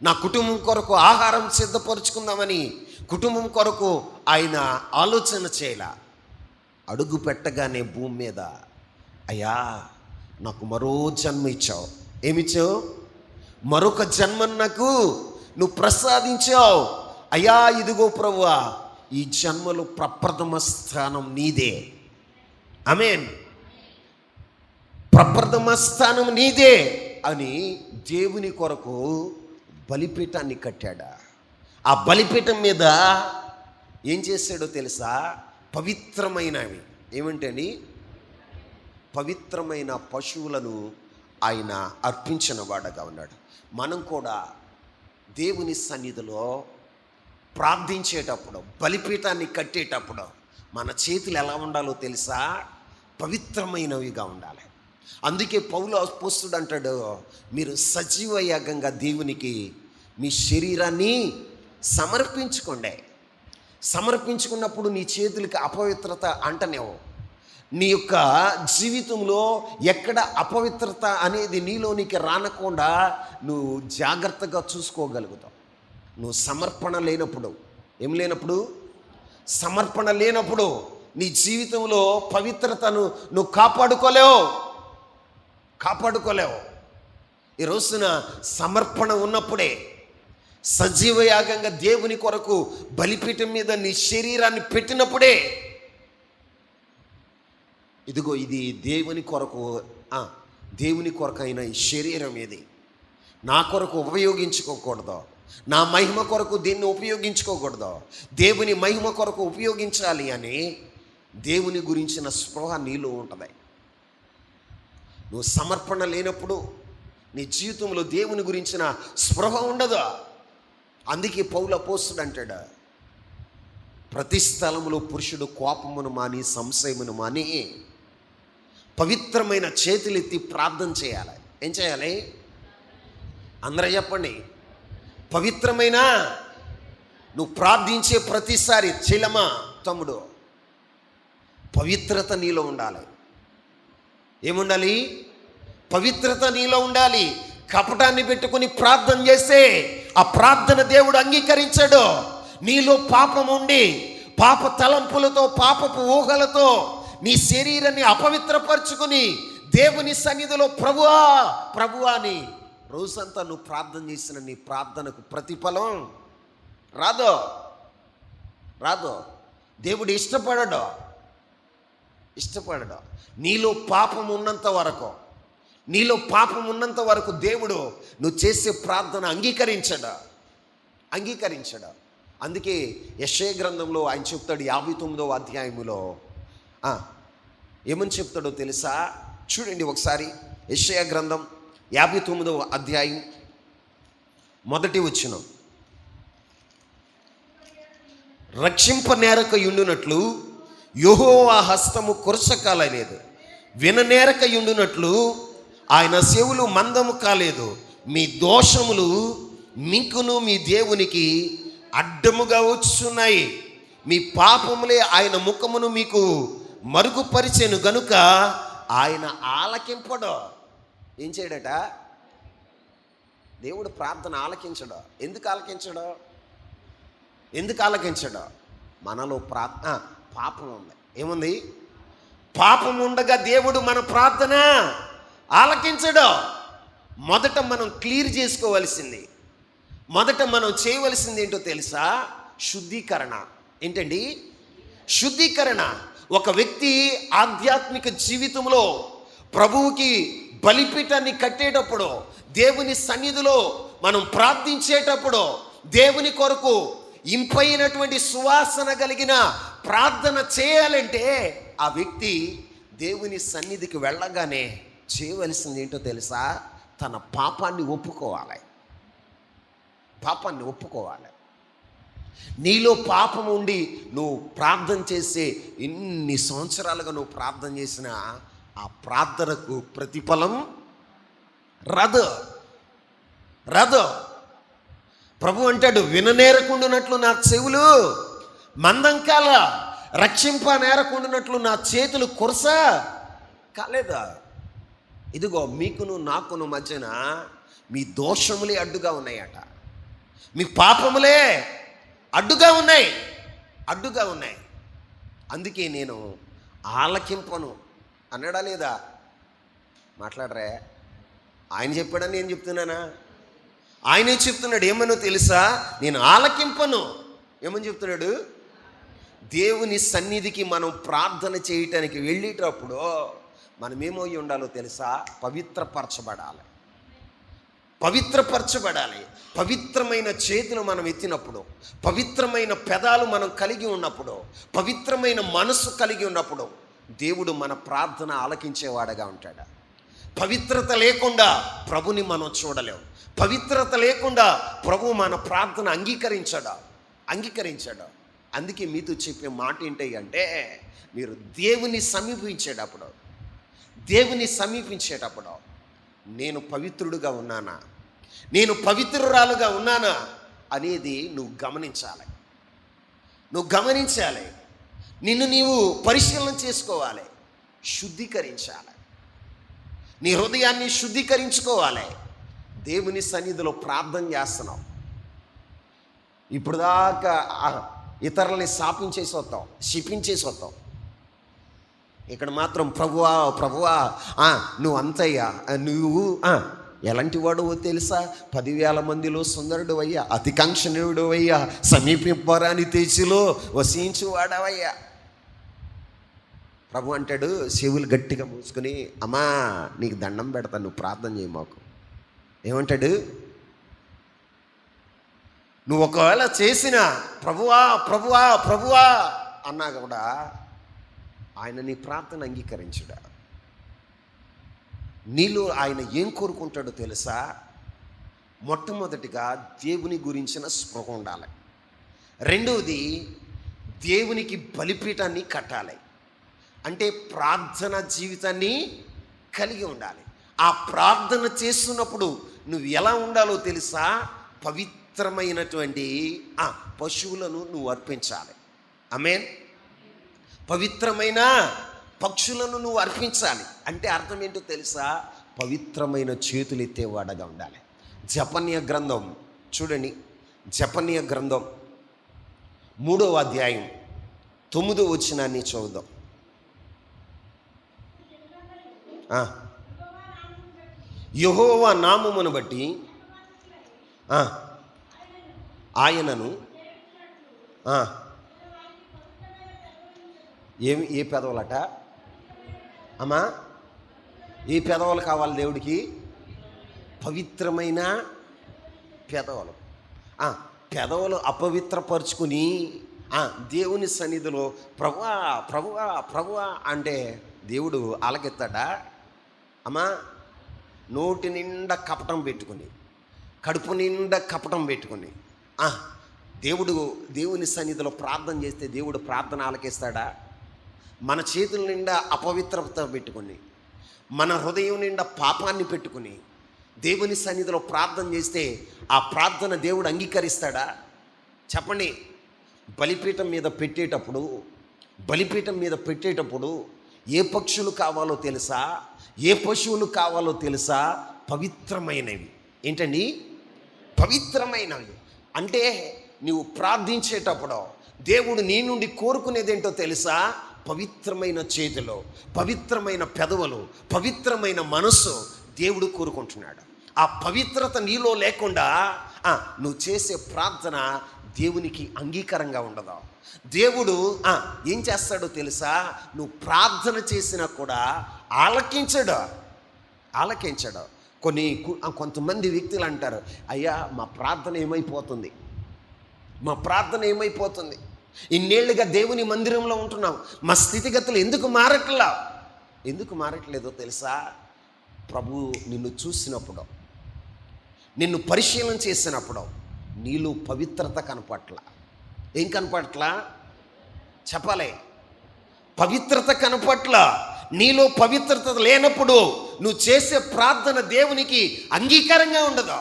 నా కుటుంబం కొరకు ఆహారం సిద్ధపరుచుకుందామని కుటుంబం కొరకు ఆయన ఆలోచన చేయలే. అడుగు పెట్టగానే భూమి మీద, అయ్యా నాకు మరో జన్మ ఇచ్చావు. ఏమిచ్చావు? మరొక జన్మను నాకు నువ్వు ప్రసాదించావు. అయ్యా ఇదిగో ప్రభువా, ఈ జన్మలో ప్రప్రథమ స్థానం నీదే. ఆమేన్. ప్రప్రథమ స్థానం నీదే అని దేవుని కొరకు బలిపీఠాన్ని కట్టాడా. ఆ బలిపీఠం మీద ఏం చేశాడో తెలుసా? పవిత్రమైనవి, ఏమంటేని పవిత్రమైన పశువులను ఆయన అర్పించిన వాడగా ఉన్నాడు. మనం కూడా దేవుని సన్నిధిలో ప్రార్థించేటప్పుడు, బలిపీఠాన్ని కట్టేటప్పుడు మన చేతులు ఎలా ఉండాలో తెలుసా? పవిత్రమైనవిగా ఉండాలి. అందుకే పౌలు అపోస్తలుడు అంటాడు, మీరు సజీవ యాగంగా దేవునికి మీ శరీరాన్ని సమర్పించుకోండి. సమర్పించుకున్నప్పుడు నీ చేతులకి అపవిత్రత అంటనేవు. నీ యొక్క జీవితంలో ఎక్కడ అపవిత్రత అనేది నీలోనికి రానకుండా నువ్వు జాగ్రత్తగా చూసుకోగలుగుతావు. నువ్వు సమర్పణ లేనప్పుడు, ఏం లేనప్పుడు? సమర్పణ లేనప్పుడు నీ జీవితంలో పవిత్రతను నువ్వు కాపాడుకోలేవు. ఈ రోజున సమర్పణ ఉన్నప్పుడే, సజీవయాగంగా దేవుని కొరకు బలిపీఠం మీద నీ శరీరాన్ని పెట్టినప్పుడే, ఇదిగో ఇది దేవుని కొరకు, దేవుని కొరకైన ఈ శరీరం ఇది నా కొరకు ఉపయోగించుకోకూడదు, నా మహిమ కొరకు దీన్ని ఉపయోగించుకోకూడదు, దేవుని మహిమ కొరకు ఉపయోగించాలి అని దేవుని గురించిన స్పృహ నీలో ఉంటుంది. నువ్వు సమర్పణ లేనప్పుడు నీ జీవితంలో దేవుని గురించిన స్పృహ ఉండదు. అందుకే పౌలు అపోస్తలుడు అంటాడు, ప్రతి స్థలములో పురుషుడు కోపమును మాని సంశయమును మాని పవిత్రమైన చేతులెత్తి ప్రార్థన చేయాలి. ఏం చేయాలి? అందరూ చెప్పండి. పవిత్రమైన, నువ్వు ప్రార్థించే ప్రతిసారి చెల్లెమా తమ్ముడు, పవిత్రత నీలో ఉండాలి. ఏముండాలి? పవిత్రత నీలో ఉండాలి. కపటాన్ని పెట్టుకుని ప్రార్థన చేస్తే ఆ ప్రార్థన దేవుడు అంగీకరించడు. నీలో పాపం ఉండి పాప తలంపులతో, పాపపు ఊహలతో నీ శరీరాన్ని అపవిత్రపరుచుకుని దేవుని సన్నిధిలో ప్రభువా ప్రభువా అని రోజంతా నువ్వు ప్రార్థన చేసిన నీ ప్రార్థనకు ప్రతిఫలం రాదు. దేవుడు ఇష్టపడడు. నీలో పాపం ఉన్నంత వరకు దేవుడు నువ్వు చేసే ప్రార్థన అంగీకరించడు. అందుకే యెషయా గ్రంథంలో ఆయన చెప్తాడు, 59వ అధ్యాయములో ఏమని చెప్తాడో తెలుసా? చూడండి ఒకసారి. యెషయా గ్రంథం 59వ అధ్యాయం 1వ వచనం. రక్షింపనేరక యుండునట్లు యెహోవా హస్తము కురసకాలలేదు, విననేరక యుండునట్లు ఆయన చెవులు మందము కాలేదు. మీ దోషములు మీకును మీ దేవునికి అడ్డముగా వచ్చున్నాయి. మీ పాపములే ఆయన ముఖమును మీకు మరుగుపరిచెను గనుక ఆయన ఆలకింపడు. ఏం చేయడట? దేవుడు ప్రార్థన ఆలకించడు. ఎందుకు ఆలకించడు? ఎందుకు ఆలకించడు? మనలో పాపం ఉంది. ఏముంది? పాపం ఉండగా దేవుడు మన ప్రార్థన ఆలకించడు. మొదట మనం క్లియర్ చేసుకోవలసింది, మొదట మనం చేయవలసింది ఏంటో తెలుసా? శుద్ధీకరణ. ఏంటండి? శుద్ధీకరణ. ఒక వ్యక్తి ఆధ్యాత్మిక జీవితంలో ప్రభువుకి బలిపీఠాన్ని కట్టేటప్పుడు, దేవుని సన్నిధిలో మనం ప్రార్థించేటప్పుడు, దేవుని కొరకు ఇంపైనటువంటి సువాసన కలిగిన ప్రార్థన చేయాలంటే ఆ వ్యక్తి దేవుని సన్నిధికి వెళ్ళగానే చేయవలసింది ఏంటో తెలుసా? తన పాపాన్ని ఒప్పుకోవాలి. పాపాన్ని ఒప్పుకోవాలి. నీలో పాపం ఉండి నువ్వు ప్రార్థన చేసే ఎన్ని సంవత్సరాలుగా నువ్వు ప్రార్థన చేసినా ఆ ప్రార్థనకు ప్రతిఫలం రాదు. ప్రభు అంటాడు, విననేరకుండానట్లు నా చెవులు మందం కాల, రక్షింప నేరకుండానట్లు నా చేతులు కురస కాలేదా? ఇదిగో మీకును నాకును మధ్యన మీ దోషములే అడ్డుగా ఉన్నాయట. మీ పాపములే అడ్డుగా ఉన్నాయి. అందుకే నేను ఆలకింపను అన్నాడా లేదా? మాట్లాడరే. ఆయన చెప్పాడని నేను చెప్తున్నానా? ఆయనే చెప్తున్నాడు. ఏమనో తెలుసా? నేను ఆలకింపను. ఏమని చెప్తున్నాడు? దేవుని సన్నిధికి మనం ప్రార్థన చేయటానికి వెళ్ళేటప్పుడు మనం ఏమై ఉండాలో తెలుసా? పవిత్రపరచబడాలి. పవిత్రమైన చేతులు మనం ఎత్తినప్పుడు, పవిత్రమైన పెదాలు మనం కలిగి ఉన్నప్పుడు, పవిత్రమైన మనసు కలిగి ఉన్నప్పుడు దేవుడు మన ప్రార్థన ఆలకించేవాడుగా ఉంటాడు. పవిత్రత లేకుండా ప్రభుని మనం చూడలేము. పవిత్రత లేకుండా ప్రభు మన ప్రార్థన అంగీకరించాడు. అందుకే మీతో చెప్పే మాట ఏంటి అంటే, మీరు దేవుని సమీపించేటప్పుడు నేను పవిత్రుడుగా ఉన్నానా, నేను పవిత్రురాలుగా ఉన్నానా అనేది నువ్వు గమనించాలి. నిన్ను నీవు పరిశీలన చేసుకోవాలి, శుద్ధీకరించాలి. నీ హృదయాన్ని శుద్ధీకరించుకోవాలి. దేవుని సన్నిధిలో ప్రార్థన చేస్తున్నావు, ఇప్పుడు దాకా ఇతరులని శపించేసి వస్తావు. ఇక్కడ మాత్రం ప్రభువా నువ్వు అంతయ్యా, నువ్వు ఎలాంటి వాడు తెలుసా? 10,000 మందిలో సుందరుడు అయ్యా, అతికాంక్షణీయుడు అయ్యా, సమీపింపరాని తేజులో వసించువాడవయ్యా. ప్రభు అంటాడు, చెవులు గట్టిగా మూసుకొని, అమ్మా నీకు దండం పెడతాను, నువ్వు ప్రార్థన చేయి మాకు. ఏమంటాడు? నువ్వు ఒకవేళ చేసిన ప్రభువా అన్నా కూడా ఆయన నీ ప్రార్థన అంగీకరించుడా. నీలో ఆయన ఏం కోరుకుంటాడో తెలుసా? మొట్టమొదటిగా దేవుని గురించిన స్పృహ ఉండాలి. రెండవది, దేవునికి బలిపీఠాన్ని కట్టాలి. అంటే ప్రార్థన జీవితాన్ని కలిగి ఉండాలి. ఆ ప్రార్థన చేస్తున్నప్పుడు నువ్వు ఎలా ఉండాలో తెలుసా? పవిత్రమైనటువంటి పశువులను నువ్వు అర్పించాలి. ఆమేన్. పవిత్రమైన పక్షులను నువ్వు అర్పించాలి. అంటే అర్థం ఏంటో తెలుసా? పవిత్రమైన చేతులు ఎత్తేవాడగా ఉండాలి. జపన్య గ్రంథం చూడండి. జపన్య గ్రంథం 3వ అధ్యాయం 9వ వచనాన్ని చదువుదాం. యెహోవా నామమును బట్టి ఆయనను ఏ పెదవులట అమ్మా? ఏ పెదవులు కావాలి దేవుడికి? పవిత్రమైన పెదవులు. పెదవులు అపవిత్రపరుచుకుని దేవుని సన్నిధిలో ప్రభువా అంటే దేవుడు ఆలకెత్తాడా? అమ్మా, నోటి నిండా కపటం పెట్టుకుని, కడుపు నిండా కపటం పెట్టుకుని దేవుని సన్నిధిలో ప్రార్థన చేస్తే దేవుడు ప్రార్థన ఆలకిస్తాడా? మన చేతుల నిండా అపవిత్రత పెట్టుకుని, మన హృదయం నిండా పాపాన్ని పెట్టుకుని దేవుని సన్నిధిలో ప్రార్థన చేస్తే ఆ ప్రార్థన దేవుడు అంగీకరిస్తాడా? చెప్పండి. బలిపీఠం మీద పెట్టేటప్పుడు ఏ పక్షులు కావాలో తెలుసా? ఏ పశువులు కావాలో తెలుసా? పవిత్రమైనవి. ఏంటండి? పవిత్రమైనవి. అంటే నీవు ప్రార్థించేటప్పుడు దేవుడు నీ నుండి కోరుకునేదేంటో తెలుసా? పవిత్రమైన చేతులు, పవిత్రమైన పెదవులు, పవిత్రమైన మనస్సు దేవుడు కోరుకుంటున్నాడు. ఆ పవిత్రత నీలో లేకుండా నువ్వు చేసే ప్రార్థన దేవునికి అంగీకారంగా ఉండదు. దేవుడు ఏం చేస్తాడో తెలుసా? నువ్వు ప్రార్థన చేసినా కూడా ఆలకించడు. కొంతమంది వ్యక్తులు అంటారు, అయ్యా మా ప్రార్థన ఏమైపోతుంది, ఇన్నేళ్లుగా దేవుని మందిరంలో ఉంటున్నాం, మా స్థితిగతులు ఎందుకు మారట్లేదో తెలుసా? ప్రభు నిన్ను చూసినప్పుడు, నిన్ను పరిశీలన చేసినప్పుడు నీలో పవిత్రత కనపట్ల. ఏం కనపట్ల చెప్పాలి? పవిత్రత కనపట్ల. నీలో పవిత్రత లేనప్పుడు నువ్వు చేసే ప్రార్థన దేవునికి అంగీకారంగా ఉండదు.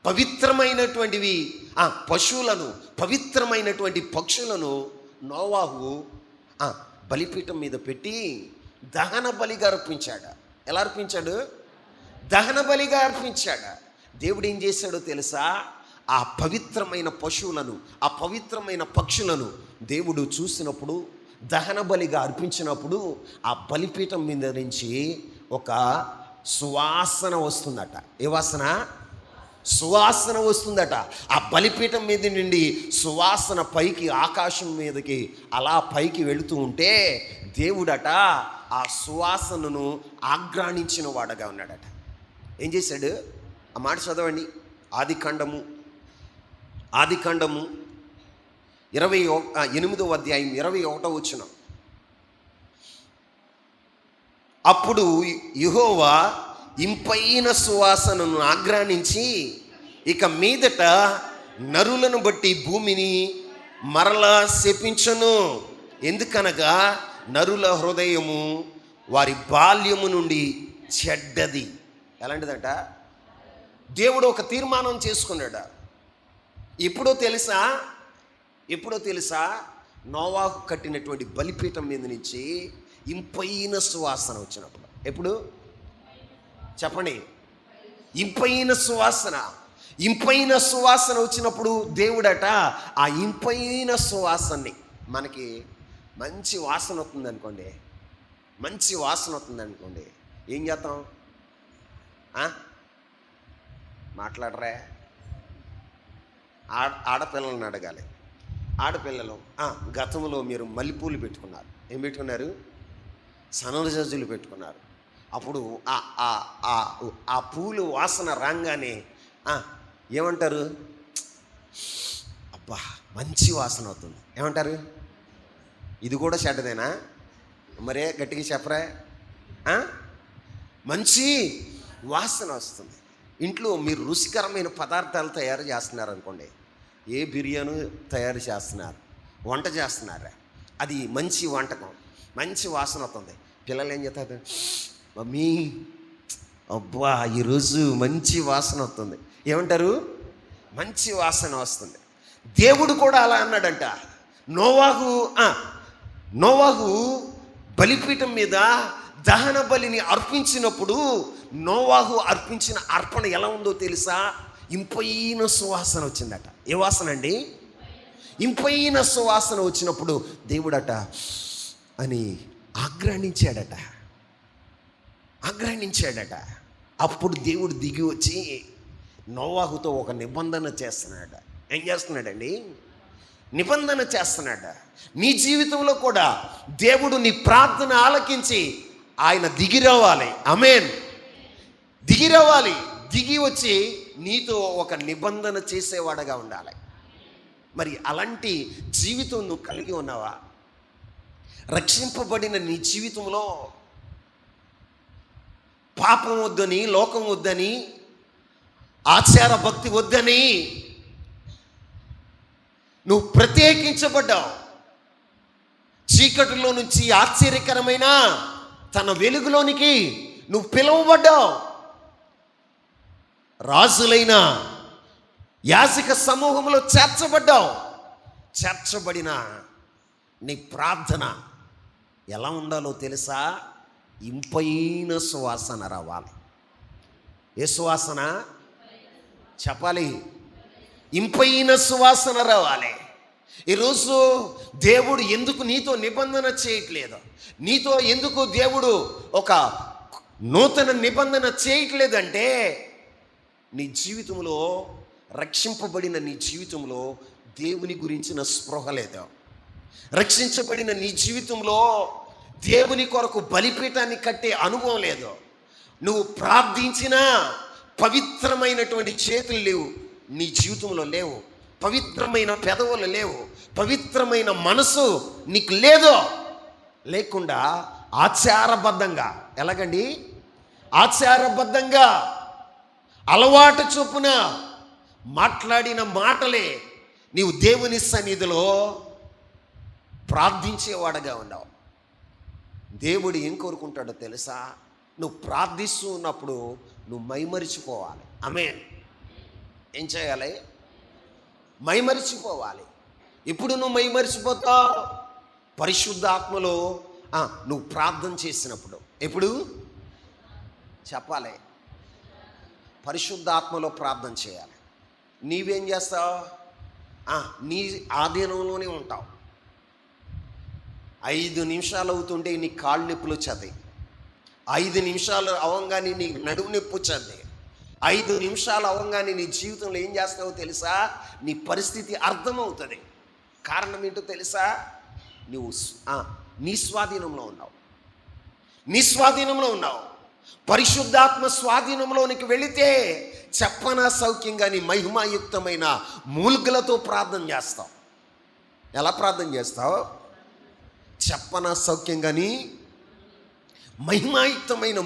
పవిత్రమైనటువంటివి పశువులను, పవిత్రమైనటువంటి పక్షులను నోవాహు బలిపీఠం మీద పెట్టి దహన బలిగా అర్పించాడు. ఎలా అర్పించాడు? దహన బలిగా అర్పించాడు. దేవుడు ఏం చేశాడో తెలుసా? ఆ పవిత్రమైన పశువులను, ఆ పవిత్రమైన పక్షులను దేవుడు చూసినప్పుడు, దహన బలిగా అర్పించినప్పుడు ఆ బలిపీఠం మీద నుంచి ఒక సువాసన వస్తుందట. ఏ వాసన? సువాసన వస్తుందట. ఆ బలిపీఠం మీద నుండి సువాసన పైకి, ఆకాశం మీదకి అలా పైకి వెళుతూ ఉంటే దేవుడట ఆ సువాసనను ఆఘ్రాణించిన వాడగా ఉన్నాడట. ఏం చేశాడు? ఆ మాట చదవండి. ఆదికాండము 8వ అధ్యాయం 21వ వచనం. అప్పుడు యెహోవా ఇంపైన సువాసనను ఆఘ్రాణించి ఇక మీదట నరులను బట్టి భూమిని మరలా శపించను. ఎందుకనగా నరుల హృదయము వారి బాల్యము నుండి చెడ్డది. ఎలాంటిదంట? దేవుడు ఒక తీర్మానం చేసుకున్నాడు. ఎప్పుడో తెలుసా? నోవాహు కట్టినటువంటి బలిపీఠం మీద నుంచి ఇంపైన సువాసన వచ్చినప్పుడు. ఎప్పుడు చెప్పండి? ఇంపైన సువాసన వచ్చినప్పుడు దేవుడట ఆ ఇంపైన సువాసనని, మనకి మంచి వాసన వస్తుంది అనుకోండి, ఏం చేస్తాం? మాట్లాడరా? ఆడపిల్లలను అడగాలి. ఆడపిల్లలు గతంలో మీరు మల్లెపూలు పెట్టుకున్నారు. ఏం పెట్టుకున్నారు? సన్నజాజులు పెట్టుకున్నారు. అప్పుడు ఆ పూలు వాసన రాగానే ఏమంటారు? అబ్బా మంచి వాసన అవుతుంది. ఏమంటారు? ఇది కూడా చెడ్డదేనా? మరే గట్టిగా చెప్పరా? మంచి వాసన వస్తుంది. ఇంట్లో మీరు రుచికరమైన పదార్థాలు తయారు చేస్తున్నారు అనుకోండి, ఏ బిర్యానీ తయారు చేస్తున్నారు, వంట చేస్తున్నారా, అది మంచి వంటకం, మంచి వాసన వస్తుంది. పిల్లలు ఏం చేస్తారు? మమ్మీ అబ్బా ఈరోజు మంచి వాసన వస్తుంది. ఏమంటారు? మంచి వాసన వస్తుంది. దేవుడు కూడా అలా అన్నాడంట. నోవాహు బలిపీఠం మీద దహన బలిని అర్పించినప్పుడు నోవాహు అర్పించిన అర్పణ ఎలా ఉందో తెలుసా? ఇంపైన సువాసన వచ్చిందట. ఏ వాసన అండి? ఇంపైన సువాసన వచ్చినప్పుడు దేవుడట అని ఆగ్రహించాడట. అప్పుడు దేవుడు దిగి వచ్చి నోవాహుతో ఒక నిబంధన చేస్తున్నాడు. ఏం చేస్తున్నాడండి? నిబంధన చేస్తున్నాడు. నీ జీవితంలో కూడా దేవుడు నీ ప్రార్థన ఆలకించి ఆయన దిగిరావాలి. ఆమేన్. దిగి వచ్చి నీతో ఒక నిబంధన చేసేవాడుగా ఉండాలి. మరి అలాంటి జీవితం నువ్వు కలిగి ఉన్నావా? రక్షింపబడిన నీ జీవితంలో పాపం వద్దని, లోకం వద్దని, ఆచార భక్తి వద్దని నువ్వు ప్రత్యేకించబడ్డావు. చీకటిలో నుంచి ఆశ్చర్యకరమైన తన వెలుగులోనికి నువ్వు పిలువబడ్డావు. రాజులైన యాజక సమూహంలో చేర్చబడిన నీ ప్రార్థన ఎలా ఉండాలో తెలుసా? ఇంపైన సువాసన రావాలి. ఏ సువాసన చెప్పాలి? ఇంపైన సువాసన రావాలి. ఈరోజు దేవుడు ఎందుకు నీతో నిబంధన చేయట్లేదు? నీతో ఎందుకు దేవుడు ఒక నూతన నిబంధన చేయట్లేదంటే, నీ జీవితంలో, రక్షింపబడిన నీ జీవితంలో దేవుని గురించిన స్పృహ లేదు. రక్షించబడిన నీ జీవితంలో దేవుని కొరకు బలిపీఠాన్ని కట్టే అనుభవం లేదు. నువ్వు ప్రార్థించినా పవిత్రమైనటువంటి చేతులు లేవు, నీ జీవితంలో లేవు. పవిత్రమైన పెదవులు లేవు, పవిత్రమైన మనసు నీకు లేదు. లేకుండా ఆచారబద్ధంగా, ఎలాగండి? ఆచారబద్ధంగా అలవాటు చొప్పున మాట్లాడిన మాటలే నీవు దేవుని సన్నిధిలో ప్రార్థించేవాడుగా ఉన్నావు. దేవుడు ఏం కోరుకుంటాడో తెలుసా? నువ్వు ప్రార్థిస్తూ ఉన్నప్పుడు నువ్వు మైమరిచిపోవాలి. ఆమేన్. ఏం చేయాలి? మైమరిచిపోవాలి. ఇప్పుడు నువ్వు మైమరిచిపోతావు పరిశుద్ధాత్మలో నువ్వు ప్రార్థన చేసినప్పుడు. ఎప్పుడు చెప్పాలి? పరిశుద్ధాత్మలో ప్రార్థన చేయాలి. నీవేం చేస్తావు? నీ ఆధీనంలోనే ఉంటావు. 5 నిమిషాలు అవుతుంటే నీ కాళ్ళు నొప్పులు వచ్చేది. 5 నిమిషాలు అవంగానే నీ నడుము నొప్పి వచ్చేది. 5 నిమిషాలు అవంగానే నీ జీవితంలో ఏం చేస్తావో తెలుసా? నీ పరిస్థితి అర్థమవుతుంది. కారణం ఏంటో తెలుసా? నువ్వు నీ స్వాధీనంలో ఉన్నావు. నీ స్వాధీనంలో ఉన్నావు. పరిశుద్ధాత్మ స్వాధీనంలోనికి వెళితే చెప్పనా సౌఖ్యంగా నీ మహిమాయుక్తమైన మూలుగులతో ప్రార్థన చేస్తావు. ఎలా ప్రార్థన చేస్తావు? చెప్పనా సౌఖ్యంగాని మహిమాయుక్తమైన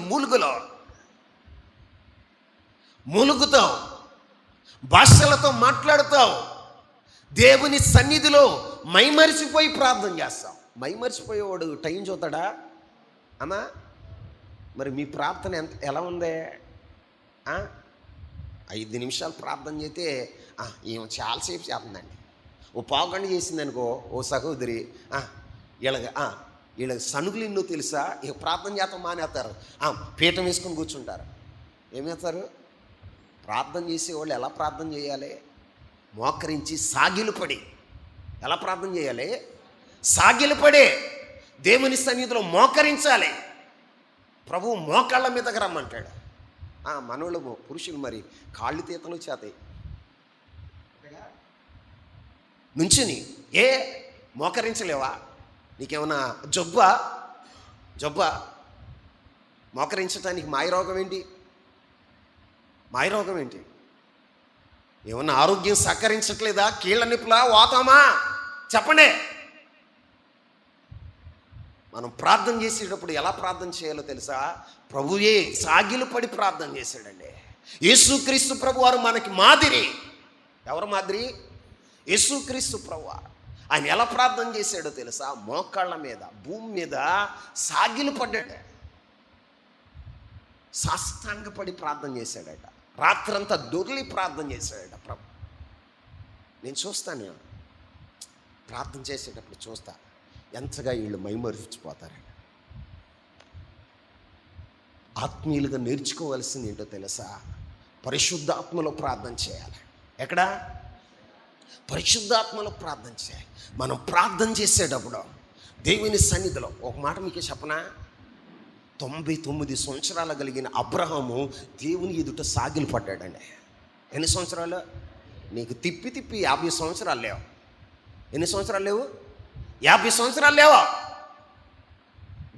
మూలుగుతావు, భాషలతో మాట్లాడుతావు, దేవుని సన్నిధిలో మైమరిచిపోయి ప్రార్థన చేస్తావు. మైమరిచిపోయేవాడు టైం చూస్తాడా అమ్మా? మరి మీ ప్రార్థన ఎలా ఉంది? 5 నిమిషాలు ప్రార్థన చేస్తే ఏమో చాలాసేపు చేస్తుందండి. ఓ పావుగంట చేసింది అనుకో, ఓ సహోదరి వీళ్ళ సనుగులు ఎన్నో తెలుసా? ఇక ప్రార్థన చేస్తాం మానేస్తారు. పీఠం వేసుకొని కూర్చుంటారు. ఏమేస్తారు? ప్రార్థన చేసేవాళ్ళు ఎలా ప్రార్థన చేయాలి? మోకరించి సాగిలపడి. ఎలా ప్రార్థన చేయాలి? సాగిలపడే దేవుని సన్నిధిలో మోకరించాలి. ప్రభువు మోకాళ్ళ మీదకి రమ్మంటాడు. మనోళ్ళు పురుషులు మరి కాళ్ళు తీతలు చేతాయి నుంచుని. మోకరించలేవా? నీకేమన్నా జబ్బా? మోకరించడానికి మాయరోగం ఏంటి? ఏమన్నా ఆరోగ్యం సహకరించట్లేదా? కీళ్ళ నొప్పులా, వాతామా? చెప్పండి. మనం ప్రార్థన చేసేటప్పుడు ఎలా ప్రార్థన చేయాలో తెలుసా? ప్రభువే సాగిలు పడి ప్రార్థన చేశాడండి. యేసుక్రీస్తు ప్రభు వారు మనకి మాదిరి. ఎవరు మాదిరి? యేసుక్రీస్తు ప్రభు వారు. ఆయన ఎలా ప్రార్థన చేశాడో తెలుసా? మోకాళ్ళ మీద, భూమి మీద సాగిలు పడ్డాడు. సాష్టాంగపడి ప్రార్థన చేశాడట. రాత్రంతా దొర్లి ప్రార్థన చేశాడట ప్రభు. నేను చూస్తాను, ప్రార్థన చేసేటప్పుడు చూస్తా ఎంతగా వీళ్ళు మైమరిచిపోతారండి. ఆత్మీయులుగా నేర్చుకోవాల్సింది ఏంటో తెలుసా? పరిశుద్ధాత్మలో ప్రార్థన చేయాలి. ఎక్కడ? పరిశుద్ధాత్మలో ప్రార్థన చేయాలి. మనం ప్రార్థన చేసేటప్పుడు దేవుని సన్నిధిలో ఒక మాట మీకు చెప్పనా? 99 సంవత్సరాలు కలిగిన అబ్రహాము దేవుని ఎదుట సాగిలు పడ్డాడండి. ఎన్ని సంవత్సరాలు? నీకు తిప్పి 50 సంవత్సరాలు లేవు. ఎన్ని సంవత్సరాలు లేవు? 50 సంవత్సరాలు లేవా?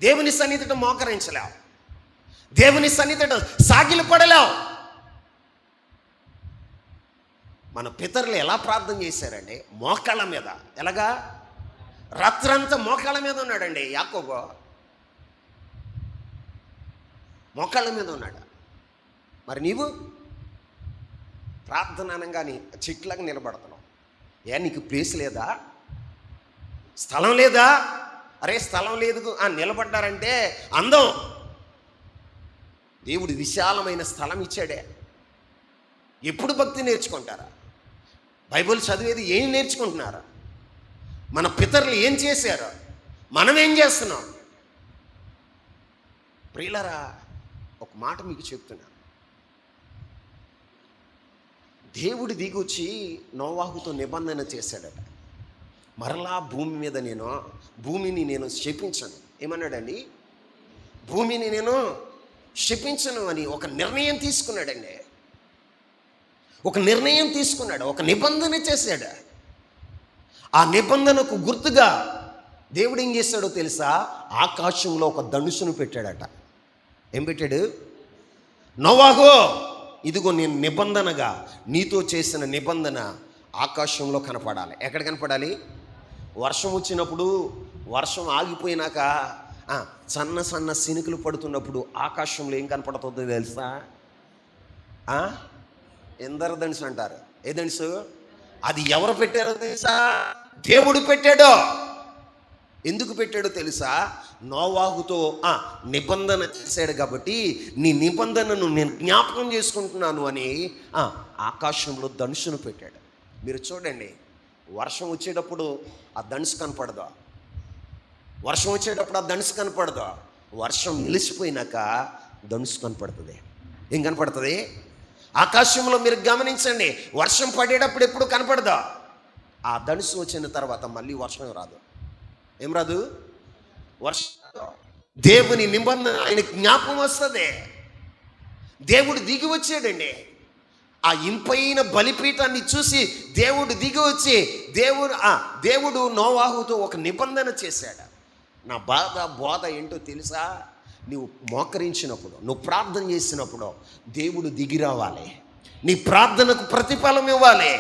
దేవుని సన్నిధితో మోకరించలేవు, దేవుని సన్నిధితో సాగిలు పడలేవు. మన పితరులు ఎలా ప్రార్థన చేశారండి? మోకాళ్ళ మీద. ఎలాగా? రాత్రంతా మోకాళ్ళ మీద ఉన్నాడండి యాకోబు. మోకాళ్ళ మీద ఉన్నాడు. మరి నీవు ప్రార్థన అనగానే చెట్లకు నిలబడుతున్నావు. నీకు ప్లేస్ లేదా? స్థలం లేదా? అరే స్థలం లేదు నిలబడ్డారంటే అందం. దేవుడు విశాలమైన స్థలం ఇచ్చాడే. ఎప్పుడు భక్తి నేర్చుకుంటారా? బైబిల్ చదివేది ఏం నేర్చుకుంటున్నారా? మన పితరులు ఏం చేశారు, మనం ఏం చేస్తున్నాం? ప్రియులరా, ఒక మాట మీకు చెప్తున్నా. దేవుడు దిగొచ్చి నోవాహుతో నిబంధన చేశాడట. మరలా భూమిని నేను శపించను. ఏమన్నాడండి? భూమిని నేను శపించను అని ఒక నిర్ణయం తీసుకున్నాడండి. ఒక నిర్ణయం తీసుకున్నాడు, ఒక నిబంధన చేశాడు. ఆ నిబంధనకు గుర్తుగా దేవుడు ఏం చేశాడో తెలుసా? ఆకాశంలో ఒక ధనుసును పెట్టాడట. ఏం పెట్టాడు? నోవాహు, ఇదిగో నేను నిబంధనగా నీతో చేసిన నిబంధన ఆకాశంలో కనపడాలి. ఎక్కడ కనపడాలి? వర్షం వచ్చినప్పుడు, వర్షం ఆగిపోయినాక సన్న సన్న సినుకులు పడుతున్నప్పుడు ఆకాశంలో ఏం కనపడుతుందో తెలుసా? ఇంద్రధనుసు అంటారు. ఏ ధనుసు? అది ఎవరు పెట్టారో తెలుసా? దేవుడు పెట్టాడు. ఎందుకు పెట్టాడో తెలుసా? నోవాహుతో నిబంధన చేశాడు కాబట్టి నీ నిబంధనను నేను జ్ఞాపకం చేసుకుంటున్నాను అని ఆకాశంలో ధనుసును పెట్టాడు. మీరు చూడండి, వర్షం వచ్చేటప్పుడు ఆ ధనుసు కనపడదా? వర్షం వచ్చేటప్పుడు ఆ ధనుసు కనపడదా? వర్షం నిలిచిపోయినాక ధనుసు కనపడుతుంది. ఏం కనపడుతుంది? ఆకాశంలో మీరు గమనించండి, వర్షం పడేటప్పుడు ఎప్పుడు కనపడదా? ఆ ధనుసు వచ్చిన తర్వాత మళ్ళీ వర్షం రాదు. ఏం రాదు? వర్షం. దేవుని నిబంధన ఆయన జ్ఞాపకం వస్తుంది. దేవుడు దిగి వచ్చాడండి. ఆ ఇంపైన బలిపీఠాన్ని చూసి దేవుడు దిగి వచ్చి దేవుడు నోవాహుతో ఒక నిబంధన చేశాడు. నా బోధ ఏంటో తెలుసా? నువ్వు మోకరించినప్పుడు, నువ్వు ప్రార్థన చేసినప్పుడు దేవుడు దిగి రావాలి. నీ ప్రార్థనకు ప్రతిఫలం ఇవ్వాలి.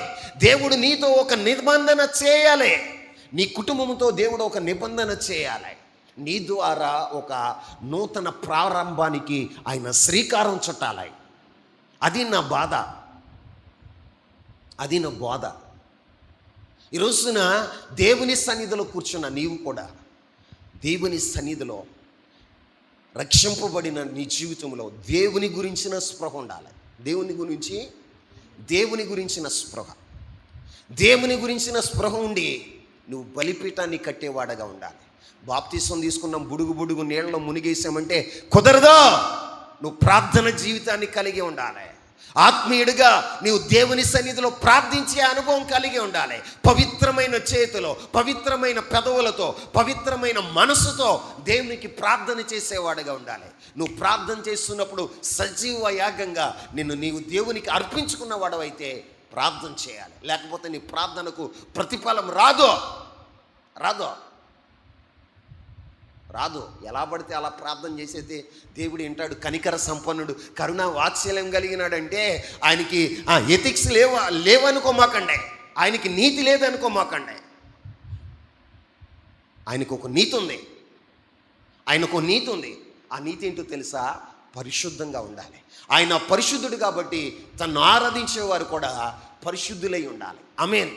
దేవుడు నీతో ఒక నిబంధన చేయాలి. నీ కుటుంబంతో దేవుడు ఒక నిబంధన చేయాలి. నీ ద్వారా ఒక నూతన ప్రారంభానికి ఆయన శ్రీకారం చుట్టాలి. అది నా బాధ, అది నా బోధ. ఈ రోజున దేవుని సన్నిధిలో కూర్చున్న నీవు కూడా దేవుని సన్నిధిలో రక్షింపబడిన నీ జీవితంలో దేవుని గురించిన స్పృహ ఉండాలి. దేవుని గురించిన స్పృహ ఉండి నువ్వు బలిపీఠాన్ని కట్టేవాడగా ఉండాలి. బాప్తీసం తీసుకున్నాం, బుడుగు నీళ్ళలో మునిగేసామంటే కుదరదు. నువ్వు ప్రార్థన జీవితాన్ని కలిగి ఉండాలి. ఆత్మీయుడిగా నీవు దేవుని సన్నిధిలో ప్రార్థించే అనుభవం కలిగి ఉండాలి. పవిత్రమైన చేతిలో, పవిత్రమైన పెదవులతో, పవిత్రమైన మనసుతో దేవునికి ప్రార్థన చేసేవాడుగా ఉండాలి. నువ్వు ప్రార్థన చేస్తున్నప్పుడు సజీవ యాగంగా నీవు దేవునికి అర్పించుకున్నవాడవైతే ప్రార్థన చేయాలి. లేకపోతే నీ ప్రార్థనకు ప్రతిఫలం రాదు. ఎలా పడితే అలా ప్రార్థన చేసేది దేవుడు వింటాడు. కనికర సంపన్నుడు, కరుణ వాత్సల్యం కలిగినాడంటే ఆయనకి ఎథిక్స్ లేవనుకోమాకండి, ఆయనకి నీతి లేదనుకోమాకండి. ఆయనకు ఒక నీతి ఉంది. ఆ నీతి ఏంటో తెలుసా? పరిశుద్ధంగా ఉండాలి. ఆయన పరిశుద్ధుడు కాబట్టి తను ఆరాధించేవారు కూడా పరిశుద్ధులై ఉండాలి. ఆమేన్.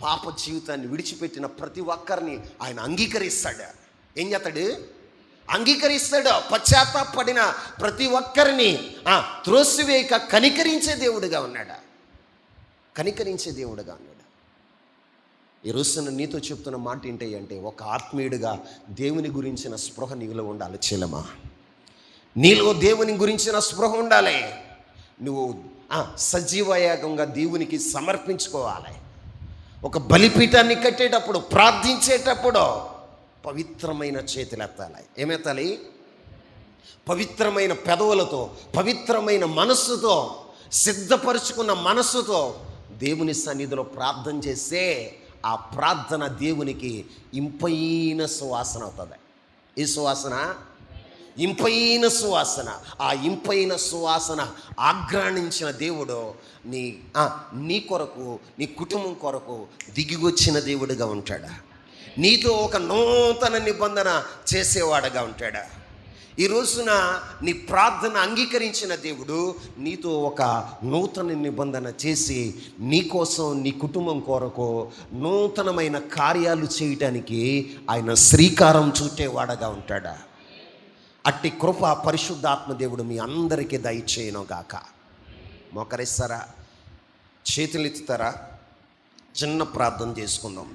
పాప జీవితాన్ని విడిచిపెట్టిన ప్రతి ఒక్కరిని ఆయన అంగీకరిస్తాడు. ఏం చేస్తాడు? అంగీకరిస్తాడు. పశ్చాత్తాపడిన ప్రతి ఒక్కరిని త్రోసివేయక కనికరించే దేవుడుగా ఉన్నాడు. ఈ రోజున నీతో చెప్తున్న మాట ఏంటి అంటే, ఒక ఆత్మీయుడిగా దేవుని గురించిన స్పృహ నీలో ఉండాలి. చెల్లమా, నీలో దేవుని గురించిన స్పృహ ఉండాలి. నువ్వు సజీవయాగంగా దేవునికి సమర్పించుకోవాలి. ఒక బలిపీఠాన్ని కట్టేటప్పుడు, ప్రార్థించేటప్పుడు పవిత్రమైన చేతులు ఎత్తాలి. ఏమెత్తాలి? పవిత్రమైన పెదవులతో, పవిత్రమైన మనస్సుతో, సిద్ధపరుచుకున్న మనస్సుతో దేవుని సన్నిధిలో ప్రార్థన చేస్తే ఆ ప్రార్థన దేవునికి ఇంపైన సువాసన అవుతుంది. ఈ సువాసన ఇంపైన సువాసన. ఆ ఇంపైన సువాసన ఆగ్రాణించిన దేవుడు నీ కొరకు, నీ కుటుంబం కొరకు దిగివచ్చిన దేవుడిగా ఉంటాడా. నీతో ఒక నూతన నిబంధన చేసేవాడుగా ఉంటాడా. ఈ రోజున నీ ప్రార్థన అంగీకరించిన దేవుడు నీతో ఒక నూతన నిబంధన చేసి నీ కోసం, నీ కుటుంబం కొరకు నూతనమైన కార్యాలు చేయటానికి ఆయన శ్రీకారం చుట్టేవాడగా ఉంటాడా. అట్టి కృప పరిశుద్ధాత్మ దేవుడు మీ అందరికీ దయచేయను గాక. మోకరిస్తారా? చేతులు ఎత్తుతారా? చిన్న ప్రార్థన చేసుకుందాం.